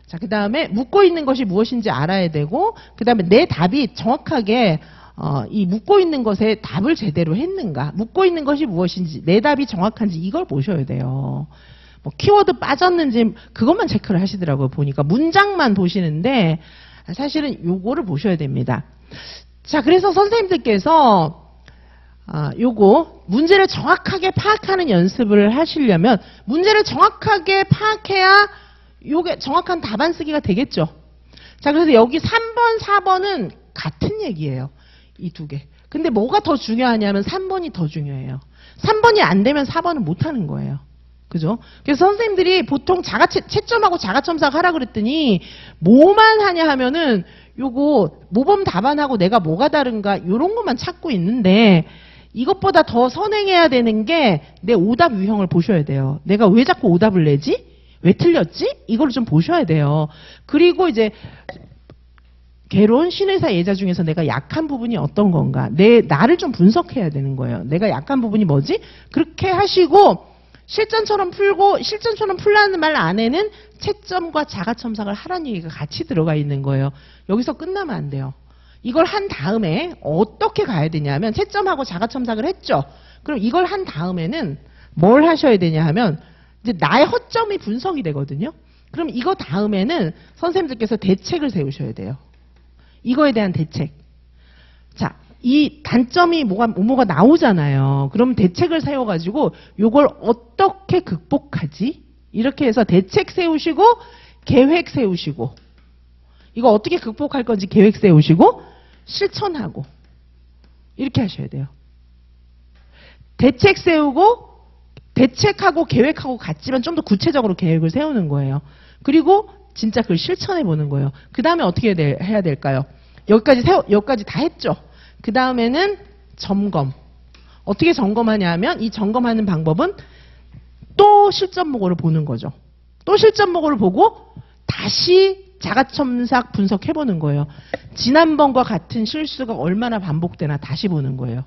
자, 그 다음에 묻고 있는 것이 무엇인지 알아야 되고 그 다음에 내 답이 정확하게 이 묻고 있는 것에 답을 제대로 했는가, 묻고 있는 것이 무엇인지 내 답이 정확한지 이걸 보셔야 돼요. 키워드 빠졌는지 그것만 체크를 하시더라고요. 보니까 문장만 보시는데 사실은 요거를 보셔야 됩니다. 자, 그래서 선생님들께서 요거 문제를 정확하게 파악하는 연습을 하시려면 문제를 정확하게 파악해야 요게 정확한 답안 쓰기가 되겠죠. 자, 그래서 여기 3번, 4번은 같은 얘기예요. 이 두 개. 근데 뭐가 더 중요하냐면 3번이 더 중요해요. 3번이 안 되면 4번은 못 하는 거예요. 그죠? 그래서 선생님들이 보통 채점하고 자가첨삭 하라 그랬더니 뭐만 하냐 하면은 요거 모범 답안하고 내가 뭐가 다른가 요런 것만 찾고 있는데 이것보다 더 선행해야 되는 게 내 오답 유형을 보셔야 돼요. 내가 왜 자꾸 오답을 내지? 왜 틀렸지? 이걸 좀 보셔야 돼요. 그리고 이제 개론, 신의사, 예자 중에서 내가 약한 부분이 어떤 건가? 나를 좀 분석해야 되는 거예요. 내가 약한 부분이 뭐지? 그렇게 하시고 실전처럼 풀고 실전처럼 풀라는 말 안에는 채점과 자가첨삭을 하라는 얘기가 같이 들어가 있는 거예요. 여기서 끝나면 안 돼요. 이걸 한 다음에 어떻게 가야 되냐면 채점하고 자가첨삭을 했죠. 그럼 이걸 한 다음에는 뭘 하셔야 되냐 하면 이제 나의 허점이 분석이 되거든요. 그럼 이거 다음에는 선생님들께서 대책을 세우셔야 돼요. 이거에 대한 대책. 자, 이 단점이 뭐가 나오잖아요. 그럼 대책을 세워가지고 요걸 어떻게 극복하지? 이렇게 해서 대책 세우시고 계획 세우시고 이거 어떻게 극복할 건지 계획 세우시고 실천하고 이렇게 하셔야 돼요. 대책 세우고 대책하고 계획하고 같지만 좀 더 구체적으로 계획을 세우는 거예요. 그리고 진짜 그걸 실천해 보는 거예요. 그 다음에 어떻게 해야 될까요? 여기까지 다 했죠. 그 다음에는 점검. 어떻게 점검하냐 하면 이 점검하는 방법은 또 실전 보고를 보는 거죠. 또 실전 보고를 보고 다시 자가첨삭 분석해 보는 거예요. 지난번과 같은 실수가 얼마나 반복되나 다시 보는 거예요.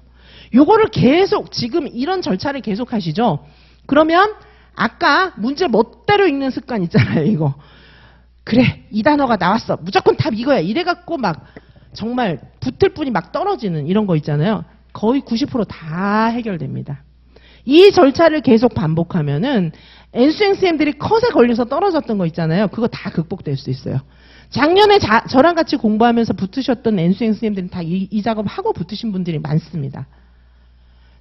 요거를 계속 지금 이런 절차를 계속 하시죠. 그러면 아까 문제 멋대로 읽는 습관 있잖아요. 이거. 그래 이 단어가 나왔어. 무조건 답 이거야. 이래갖고 막 정말 붙을 뿐이 막 떨어지는 이런 거 있잖아요. 거의 90% 다 해결됩니다. 이 절차를 계속 반복하면은 N수행쌤들이 컷에 걸려서 떨어졌던 거 있잖아요. 그거 다 극복될 수 있어요. 작년에 저랑 같이 공부하면서 붙으셨던 N수행쌤들은 다 이 작업하고 붙으신 분들이 많습니다.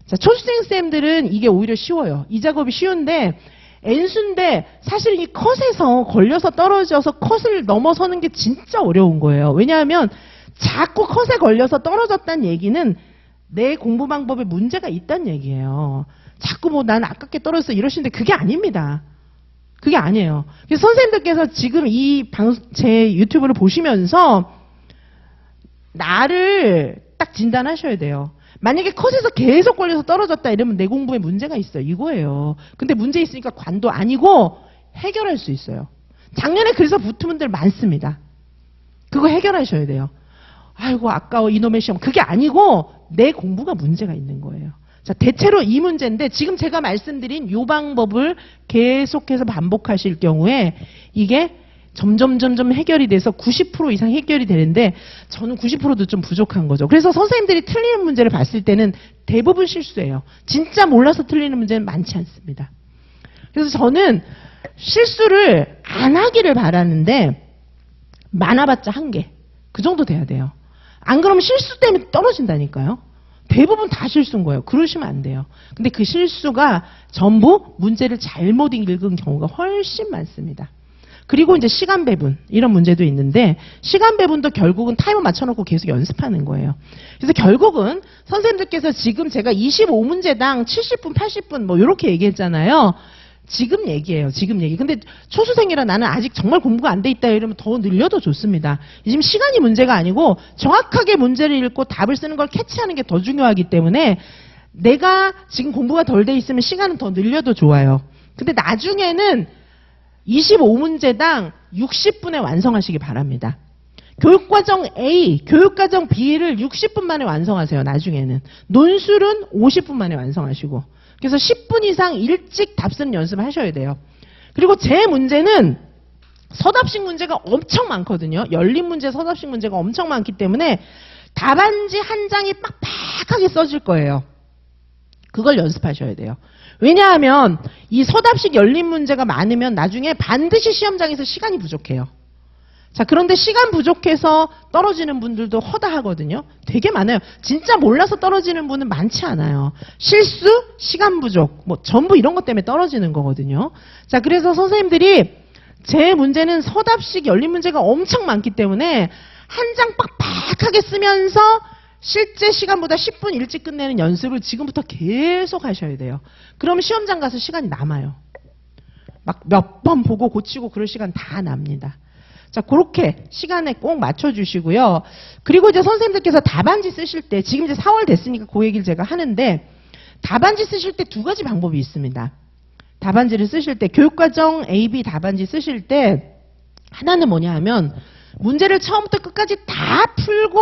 자, 초수생쌤들은 이게 오히려 쉬워요. 이 작업이 쉬운데 N수인데 사실 이 컷에서 걸려서 떨어져서 컷을 넘어서는 게 진짜 어려운 거예요. 왜냐하면 자꾸 컷에 걸려서 떨어졌다는 얘기는 내 공부 방법에 문제가 있다는 얘기예요. 자꾸 뭐 난 아깝게 떨어졌어 이러시는데 그게 아닙니다. 그게 아니에요. 그래서 선생님들께서 지금 제 유튜브를 보시면서 나를 딱 진단하셔야 돼요. 만약에 컷에서 계속 걸려서 떨어졌다 이러면 내 공부에 문제가 있어요. 이거예요. 근데 문제 있으니까 관도 아니고 해결할 수 있어요. 작년에 그래서 붙은 분들 많습니다. 그거 해결하셔야 돼요. 아이고 아까워 이놈의 시험. 그게 아니고 내 공부가 문제가 있는 거예요. 자, 대체로 이 문제인데 지금 제가 말씀드린 이 방법을 계속해서 반복하실 경우에 이게 점점 해결이 돼서 90% 이상 해결이 되는데 저는 90%도 좀 부족한 거죠. 그래서 선생님들이 틀리는 문제를 봤을 때는 대부분 실수예요. 진짜 몰라서 틀리는 문제는 많지 않습니다. 그래서 저는 실수를 안 하기를 바라는데 많아봤자 1개. 그 정도 돼야 돼요. 안 그러면 실수 때문에 떨어진다니까요. 대부분 다 실수인 거예요. 그러시면 안 돼요. 근데 그 실수가 전부 문제를 잘못 읽은 경우가 훨씬 많습니다. 그리고 이제 시간 배분 이런 문제도 있는데 시간 배분도 결국은 타이머 맞춰놓고 계속 연습하는 거예요. 그래서 결국은 선생님들께서 지금 제가 25문제당 70분, 80분 뭐 이렇게 얘기했잖아요. 지금 얘기예요. 지금 얘기. 근데 초수생이라 나는 아직 정말 공부가 안 돼 있다 이러면 더 늘려도 좋습니다. 지금 시간이 문제가 아니고 정확하게 문제를 읽고 답을 쓰는 걸 캐치하는 게 더 중요하기 때문에 내가 지금 공부가 덜 돼 있으면 시간은 더 늘려도 좋아요. 근데 나중에는 25문제당 60분에 완성하시기 바랍니다. 교육과정 A, 교육과정 B를 60분 만에 완성하세요. 나중에는. 논술은 50분 만에 완성하시고. 그래서 10분 이상 일찍 답 쓰는 연습을 하셔야 돼요. 그리고 제 문제는 서답식 문제가 엄청 많거든요. 열린 문제, 서답식 문제가 엄청 많기 때문에 답안지 한 장이 빡빡하게 써질 거예요. 그걸 연습하셔야 돼요. 왜냐하면 이 서답식 열린 문제가 많으면 나중에 반드시 시험장에서 시간이 부족해요. 자, 그런데 시간 부족해서 떨어지는 분들도 허다하거든요. 되게 많아요. 진짜 몰라서 떨어지는 분은 많지 않아요. 실수, 시간 부족, 뭐 전부 이런 것 때문에 떨어지는 거거든요. 자, 그래서 선생님들이 제 문제는 서답식 열린 문제가 엄청 많기 때문에 한 장 빡빡하게 쓰면서 실제 시간보다 10분 일찍 끝내는 연습을 지금부터 계속 하셔야 돼요. 그럼 시험장 가서 시간이 남아요. 막 몇 번 보고 고치고 그럴 시간 다 납니다. 자, 그렇게 시간에 꼭 맞춰주시고요. 그리고 이제 선생님들께서 답안지 쓰실 때, 지금 이제 4월 됐으니까 그 얘기를 제가 하는데, 답안지 쓰실 때 2가지 방법이 있습니다. 답안지를 쓰실 때, 교육과정 AB 답안지 쓰실 때, 하나는 뭐냐 하면, 문제를 처음부터 끝까지 다 풀고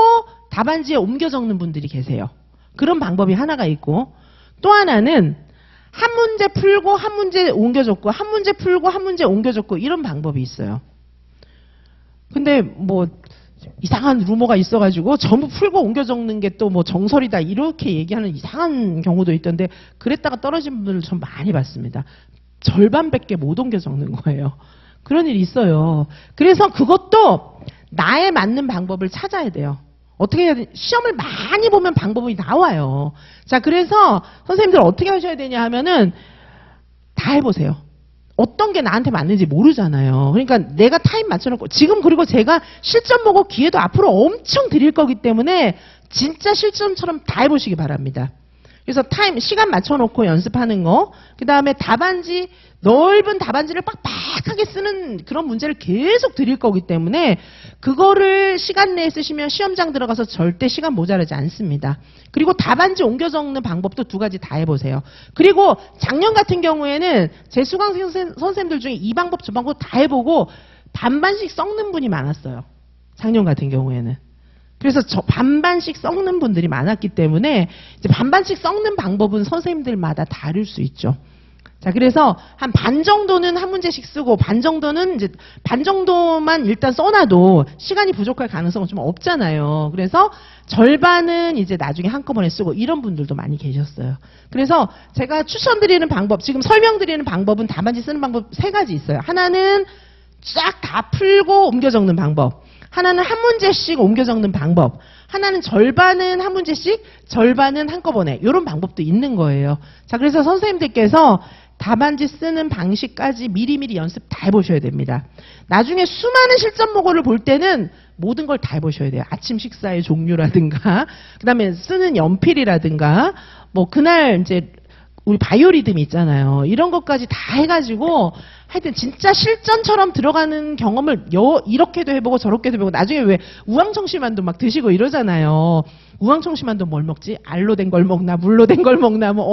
답안지에 옮겨 적는 분들이 계세요. 그런 방법이 하나가 있고, 또 하나는, 한 문제 풀고 한 문제 옮겨 적고, 한 문제 풀고 한 문제 옮겨 적고, 이런 방법이 있어요. 근데 뭐 이상한 루머가 있어가지고 전부 풀고 옮겨 적는 게 또 뭐 정설이다 이렇게 얘기하는 이상한 경우도 있던데 그랬다가 떨어진 분들을 전 많이 봤습니다. 절반밖에 못 옮겨 적는 거예요. 그런 일이 있어요. 그래서 그것도 나에 맞는 방법을 찾아야 돼요. 어떻게 해야 돼? 시험을 많이 보면 방법이 나와요. 자, 그래서 선생님들 어떻게 하셔야 되냐 하면은 다 해보세요. 어떤 게 나한테 맞는지 모르잖아요. 그러니까 내가 타임 맞춰놓고 지금 그리고 제가 실전 보고 기회도 앞으로 엄청 드릴 거기 때문에 진짜 실전처럼 다 해보시기 바랍니다. 그래서 타임, 시간 맞춰놓고 연습하는 거, 그 다음에 답안지, 넓은 답안지를 빡빡하게 쓰는 그런 문제를 계속 드릴 거기 때문에 그거를 시간 내에 쓰시면 시험장 들어가서 절대 시간 모자라지 않습니다. 그리고 답안지 옮겨 적는 방법도 2가지 다 해보세요. 그리고 작년 같은 경우에는 제 수강생 선생님들 중에 이 방법 저 방법 다 해보고 반반씩 썩는 분이 많았어요. 작년 같은 경우에는. 그래서 저 반반씩 썩는 분들이 많았기 때문에 이제 반반씩 썩는 방법은 선생님들마다 다를 수 있죠. 자, 그래서 한 반 정도는 한 문제씩 쓰고 반 정도는 이제 반 정도만 일단 써놔도 시간이 부족할 가능성은 좀 없잖아요. 그래서 절반은 이제 나중에 한꺼번에 쓰고 이런 분들도 많이 계셨어요. 그래서 제가 추천드리는 방법, 지금 설명드리는 방법은 답안지 쓰는 방법 3가지 있어요. 하나는 쫙 다 풀고 옮겨 적는 방법. 하나는 한 문제씩 옮겨 적는 방법. 하나는 절반은 한 문제씩, 절반은 한꺼번에. 이런 방법도 있는 거예요. 자, 그래서 선생님들께서 답안지 쓰는 방식까지 미리미리 연습 다 해보셔야 됩니다. 나중에 수많은 실전 모고를 볼 때는 모든 걸 다 해보셔야 돼요. 아침 식사의 종류라든가, 그 다음에 쓰는 연필이라든가, 뭐, 그날 이제 우리 바이오리듬 있잖아요. 이런 것까지 다 해가지고 하여튼 진짜 실전처럼 들어가는 경험을 이렇게도 해보고 저렇게도 해보고 나중에 왜 우황청심환도 막 드시고 이러잖아요. 우황청심환도 뭘 먹지? 알로 된 걸 먹나 물로 된 걸 먹나 뭐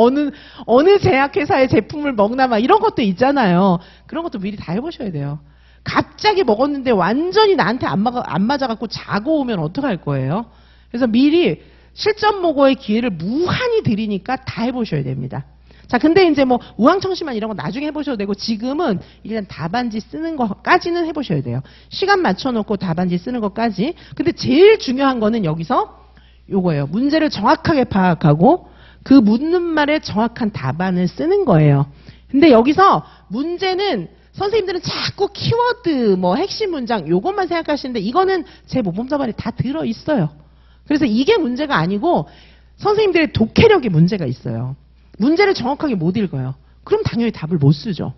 어느 제약회사의 제품을 먹나 막 이런 것도 있잖아요. 그런 것도 미리 다 해보셔야 돼요. 갑자기 먹었는데 완전히 나한테 안 맞아갖고 자고 오면 어떡할 거예요? 그래서 미리 실전 모고의 기회를 무한히 드리니까 다 해보셔야 됩니다. 자, 근데 이제 뭐 우황청심환 이런 거 나중에 해보셔도 되고 지금은 일단 답안지 쓰는 거까지는 해보셔야 돼요. 시간 맞춰놓고 답안지 쓰는 것까지. 근데 제일 중요한 거는 여기서 요거예요. 문제를 정확하게 파악하고 그 묻는 말에 정확한 답안을 쓰는 거예요. 근데 여기서 문제는 선생님들은 자꾸 키워드, 뭐 핵심 문장 요것만 생각하시는데 이거는 제 모범답안에 다 들어있어요. 그래서 이게 문제가 아니고 선생님들의 독해력에 문제가 있어요. 문제를 정확하게 못 읽어요. 그럼 당연히 답을 못 쓰죠.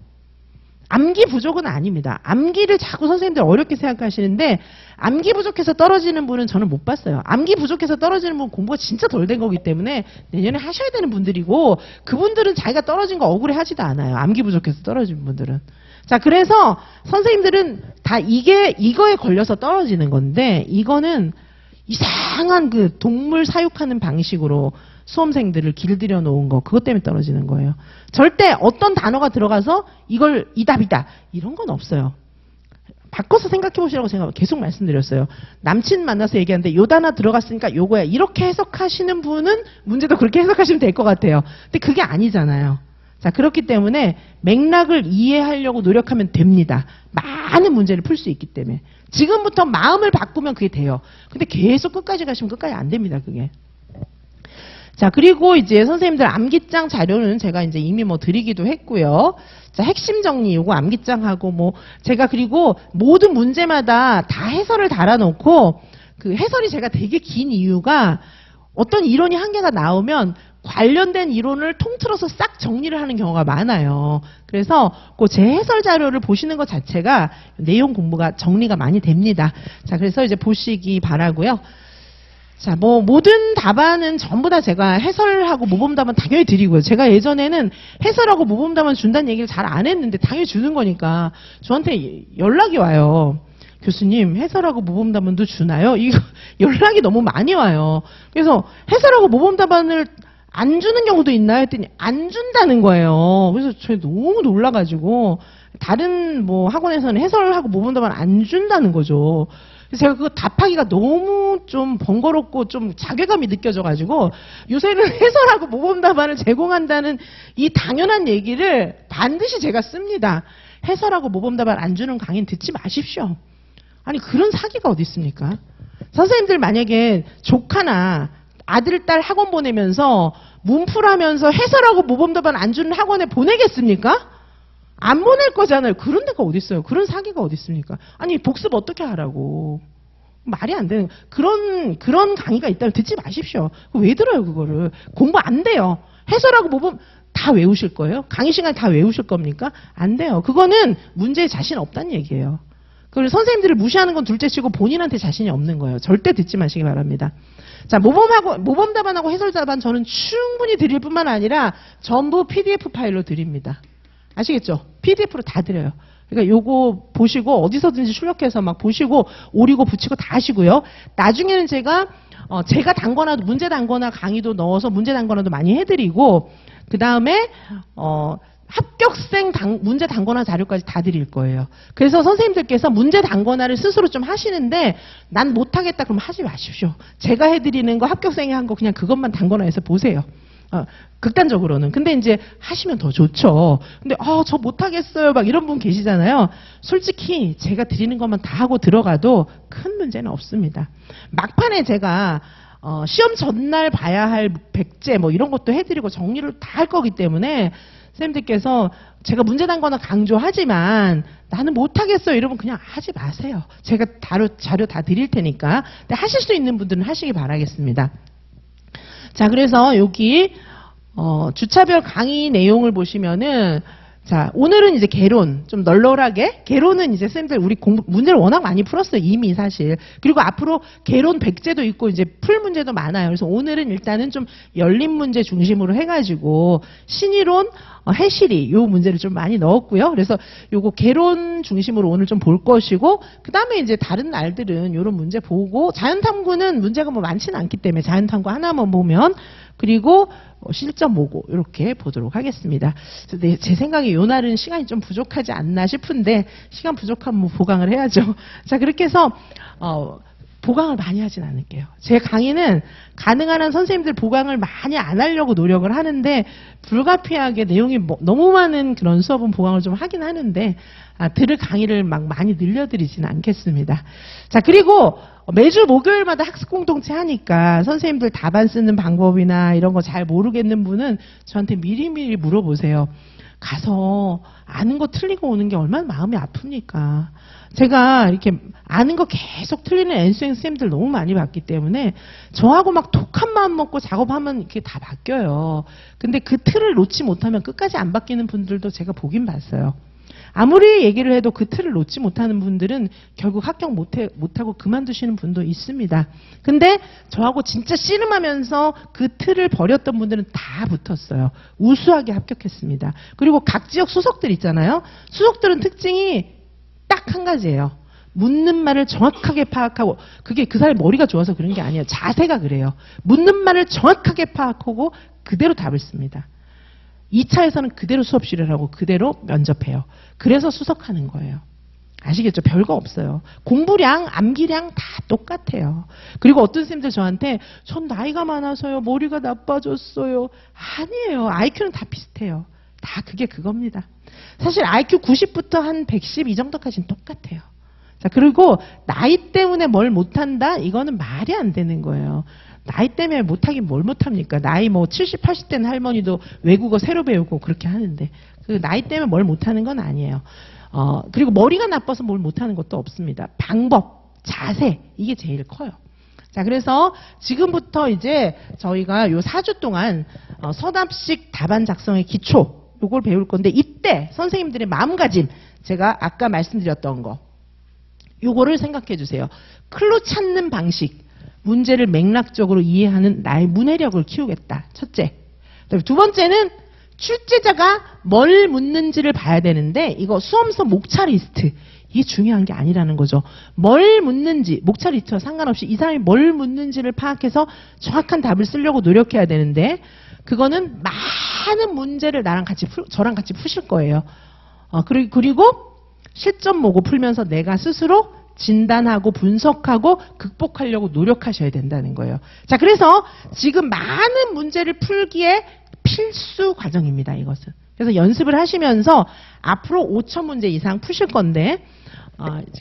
암기 부족은 아닙니다. 암기를 자꾸 선생님들 어렵게 생각하시는데 암기 부족해서 떨어지는 분은 저는 못 봤어요. 암기 부족해서 떨어지는 분은 공부가 진짜 덜 된 거기 때문에 내년에 하셔야 되는 분들이고 그분들은 자기가 떨어진 거 억울해하지도 않아요. 암기 부족해서 떨어진 분들은. 자, 그래서 선생님들은 다 이거에 걸려서 떨어지는 건데 이거는 이상한 그 동물 사육하는 방식으로 수험생들을 길들여 놓은 거 그것 때문에 떨어지는 거예요. 절대 어떤 단어가 들어가서 이걸 이 답이다 이런 건 없어요. 바꿔서 생각해 보시라고 제가 계속 말씀드렸어요. 남친 만나서 얘기하는데 요 단어 들어갔으니까 요거야 이렇게 해석하시는 분은 문제도 그렇게 해석하시면 될 것 같아요. 근데 그게 아니잖아요. 자, 그렇기 때문에 맥락을 이해하려고 노력하면 됩니다. 많은 문제를 풀 수 있기 때문에 지금부터 마음을 바꾸면 그게 돼요. 근데 계속 끝까지 가시면 끝까지 안 됩니다. 그게. 자, 그리고 이제 선생님들 암기장 자료는 제가 이제 이미 뭐 드리기도 했고요. 자, 핵심 정리 요거 암기장하고 뭐 제가 그리고 모든 문제마다 다 해설을 달아놓고 그 해설이 제가 되게 긴 이유가 어떤 이론이 한 개가 나오면 관련된 이론을 통틀어서 싹 정리를 하는 경우가 많아요. 그래서 그 제 해설 자료를 보시는 것 자체가 내용 공부가 정리가 많이 됩니다. 자, 그래서 이제 보시기 바라고요. 자, 뭐 모든 답안은 전부 다 제가 해설하고 모범답안 당연히 드리고요. 제가 예전에는 해설하고 모범답안 준다는 얘기를 잘 안 했는데 당연히 주는 거니까 저한테 연락이 와요. 교수님, 해설하고 모범답안도 주나요? 이거 연락이 너무 많이 와요. 그래서 해설하고 모범답안을 안 주는 경우도 있나요? 했더니 안 준다는 거예요. 그래서 저 너무 놀라가지고 다른 뭐 학원에서는 해설하고 모범답안 안 준다는 거죠. 그래서 제가 그거 답하기가 너무 좀 번거롭고 좀 자괴감이 느껴져가지고 요새는 해설하고 모범답안을 제공한다는 이 당연한 얘기를 반드시 제가 씁니다. 해설하고 모범답안 안 주는 강의는 듣지 마십시오. 아니 그런 사기가 어디 있습니까? 선생님들 만약에 조카나 아들, 딸 학원 보내면서 문풀하면서 해설하고 모범답안 안 주는 학원에 보내겠습니까? 안 보낼 거잖아요. 그런 데가 어디 있어요? 그런 사기가 어디 있습니까? 아니 복습 어떻게 하라고? 말이 안 되는 그런 강의가 있다면 듣지 마십시오. 왜 들어요 그거를? 공부 안 돼요. 해설하고 모범 다 외우실 거예요? 강의 시간에 다 외우실 겁니까? 안 돼요. 그거는 문제에 자신 없다는 얘기예요. 그리고 선생님들을 무시하는 건 둘째치고 본인한테 자신이 없는 거예요. 절대 듣지 마시기 바랍니다. 자, 모범 답안하고 해설 답안 저는 충분히 드릴 뿐만 아니라 전부 PDF 파일로 드립니다. 아시겠죠? PDF로 다 드려요. 그러니까 요거 보시고 어디서든지 출력해서 막 보시고 오리고 붙이고 다 하시고요. 나중에는 제가 단거나도 문제 단거나 강의도 넣어서 문제 단거나도 많이 해드리고 그 다음에 합격생 문제 단거나 자료까지 다 드릴 거예요. 그래서 선생님들께서 문제 단거나를 스스로 좀 하시는데 난 못하겠다 그러면 하지 마십시오. 제가 해드리는 거 합격생이 한 거 그냥 그것만 단거나해서 보세요. 극단적으로는. 근데 이제 하시면 더 좋죠. 근데 저 못하겠어요 막 이런 분 계시잖아요. 솔직히 제가 드리는 것만 다 하고 들어가도 큰 문제는 없습니다. 막판에 제가 시험 전날 봐야 할 백제 뭐 이런 것도 해드리고 정리를 다 할 거기 때문에 선생님들께서 제가 문제 단거나 강조하지만 나는 못하겠어요 이러면 그냥 하지 마세요. 제가 자료 다 드릴 테니까. 근데 하실 수 있는 분들은 하시기 바라겠습니다. 자, 그래서 여기 주차별 강의 내용을 보시면은 자, 오늘은 이제 개론 좀 널널하게 개론은 이제 쌤들 우리 문제를 워낙 많이 풀었어요 이미 사실. 그리고 앞으로 개론 백제도 있고 이제 풀 문제도 많아요. 그래서 오늘은 일단은 좀 열린 문제 중심으로 해가지고 신이론 해실이 요 문제를 좀 많이 넣었고요. 그래서 요거 개론 중심으로 오늘 좀 볼 것이고 그 다음에 이제 다른 날들은 요런 문제 보고 자연탐구는 문제가 뭐 많지는 않기 때문에 자연탐구 하나만 보면 그리고 실전 모고 이렇게 보도록 하겠습니다. 제 생각에 요 날은 시간이 좀 부족하지 않나 싶은데 시간 부족하면 뭐 보강을 해야죠. 자, 그렇게 해서 보강을 많이 하진 않을게요. 제 강의는 가능한 한 선생님들 보강을 많이 안 하려고 노력을 하는데 불가피하게 내용이 너무 많은 그런 수업은 보강을 좀 하긴 하는데 들을 강의를 막 많이 늘려드리지는 않겠습니다. 자, 그리고 매주 목요일마다 학습 공동체 하니까 선생님들 답안 쓰는 방법이나 이런 거 잘 모르겠는 분은 저한테 미리미리 물어보세요. 가서 아는 거 틀리고 오는 게 얼마나 마음이 아픕니까? 제가 이렇게 아는 거 계속 틀리는 N수행 쌤들 너무 많이 봤기 때문에 저하고 막 독한 마음 먹고 작업하면 이렇게 다 바뀌어요. 근데 그 틀을 놓지 못하면 끝까지 안 바뀌는 분들도 제가 보긴 봤어요. 아무리 얘기를 해도 그 틀을 놓지 못하는 분들은 결국 합격 못하고 그만두시는 분도 있습니다. 근데 저하고 진짜 씨름하면서 그 틀을 버렸던 분들은 다 붙었어요. 우수하게 합격했습니다. 그리고 각 지역 수석들 있잖아요. 수석들은 특징이 딱 한 가지예요. 묻는 말을 정확하게 파악하고 그게 그 사람의 머리가 좋아서 그런 게 아니에요. 자세가 그래요. 묻는 말을 정확하게 파악하고 그대로 답을 씁니다. 2차에서는 그대로 수업실을 하고 그대로 면접해요. 그래서 수석하는 거예요. 아시겠죠? 별거 없어요. 공부량, 암기량 다 똑같아요. 그리고 어떤 선생님들 저한테 전 나이가 많아서요. 머리가 나빠졌어요. 아니에요. IQ는 다 비슷해요. 다 그게 그겁니다. 사실 IQ 90부터 한 110 이 정도까지는 똑같아요. 자, 그리고 나이 때문에 뭘 못한다? 이거는 말이 안 되는 거예요. 나이 때문에 못하긴 뭘 못합니까? 나이 뭐 70, 80대는 할머니도 외국어 새로 배우고 그렇게 하는데 그 나이 때문에 뭘 못하는 건 아니에요. 그리고 머리가 나빠서 뭘 못하는 것도 없습니다. 방법, 자세 이게 제일 커요. 자, 그래서 지금부터 이제 저희가 요 4주 동안 서답식 답안 작성의 기초 요걸 배울 건데 이때 선생님들의 마음가짐 제가 아까 말씀드렸던 거 요거를 생각해 주세요. 클루 찾는 방식 문제를 맥락적으로 이해하는 나의 문해력을 키우겠다. 첫째. 두 번째는 출제자가 뭘 묻는지를 봐야 되는데 이거 수험서 목차 리스트 이게 중요한 게 아니라는 거죠. 뭘 묻는지 목차 리스트와 상관없이 이 사람이 뭘 묻는지를 파악해서 정확한 답을 쓰려고 노력해야 되는데 그거는 많은 문제를 저랑 같이 푸실 거예요. 그리고 실전 모고 풀면서 내가 스스로 진단하고 분석하고 극복하려고 노력하셔야 된다는 거예요. 자, 그래서 지금 많은 문제를 풀기에 필수 과정입니다. 이것은. 그래서 연습을 하시면서 앞으로 5,000문제 이상 푸실 건데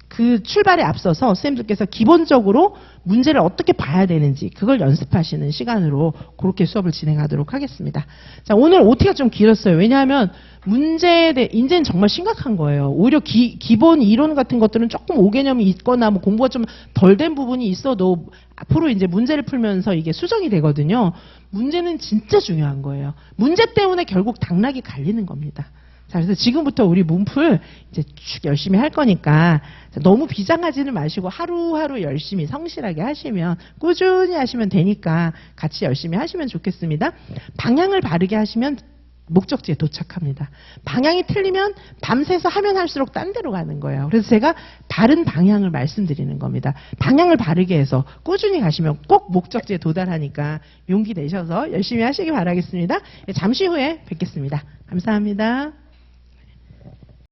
그 출발에 앞서서 선생님들께서 기본적으로 문제를 어떻게 봐야 되는지 그걸 연습하시는 시간으로 그렇게 수업을 진행하도록 하겠습니다. 자, 오늘 OT가 좀 길었어요. 왜냐하면 문제에 대해 이제는 정말 심각한 거예요. 오히려 기본 이론 같은 것들은 조금 오개념이 있거나 뭐 공부가 좀 덜 된 부분이 있어도 앞으로 이제 문제를 풀면서 이게 수정이 되거든요. 문제는 진짜 중요한 거예요. 문제 때문에 결국 당락이 갈리는 겁니다. 자, 그래서 지금부터 우리 문풀 이제 쭉 열심히 할 거니까 너무 비장하지는 마시고 하루하루 열심히 성실하게 하시면 꾸준히 하시면 되니까 같이 열심히 하시면 좋겠습니다. 방향을 바르게 하시면 목적지에 도착합니다. 방향이 틀리면 밤새서 하면 할수록 딴 데로 가는 거예요. 그래서 제가 바른 방향을 말씀드리는 겁니다. 방향을 바르게 해서 꾸준히 가시면 꼭 목적지에 도달하니까 용기 내셔서 열심히 하시기 바라겠습니다. 잠시 후에 뵙겠습니다. 감사합니다.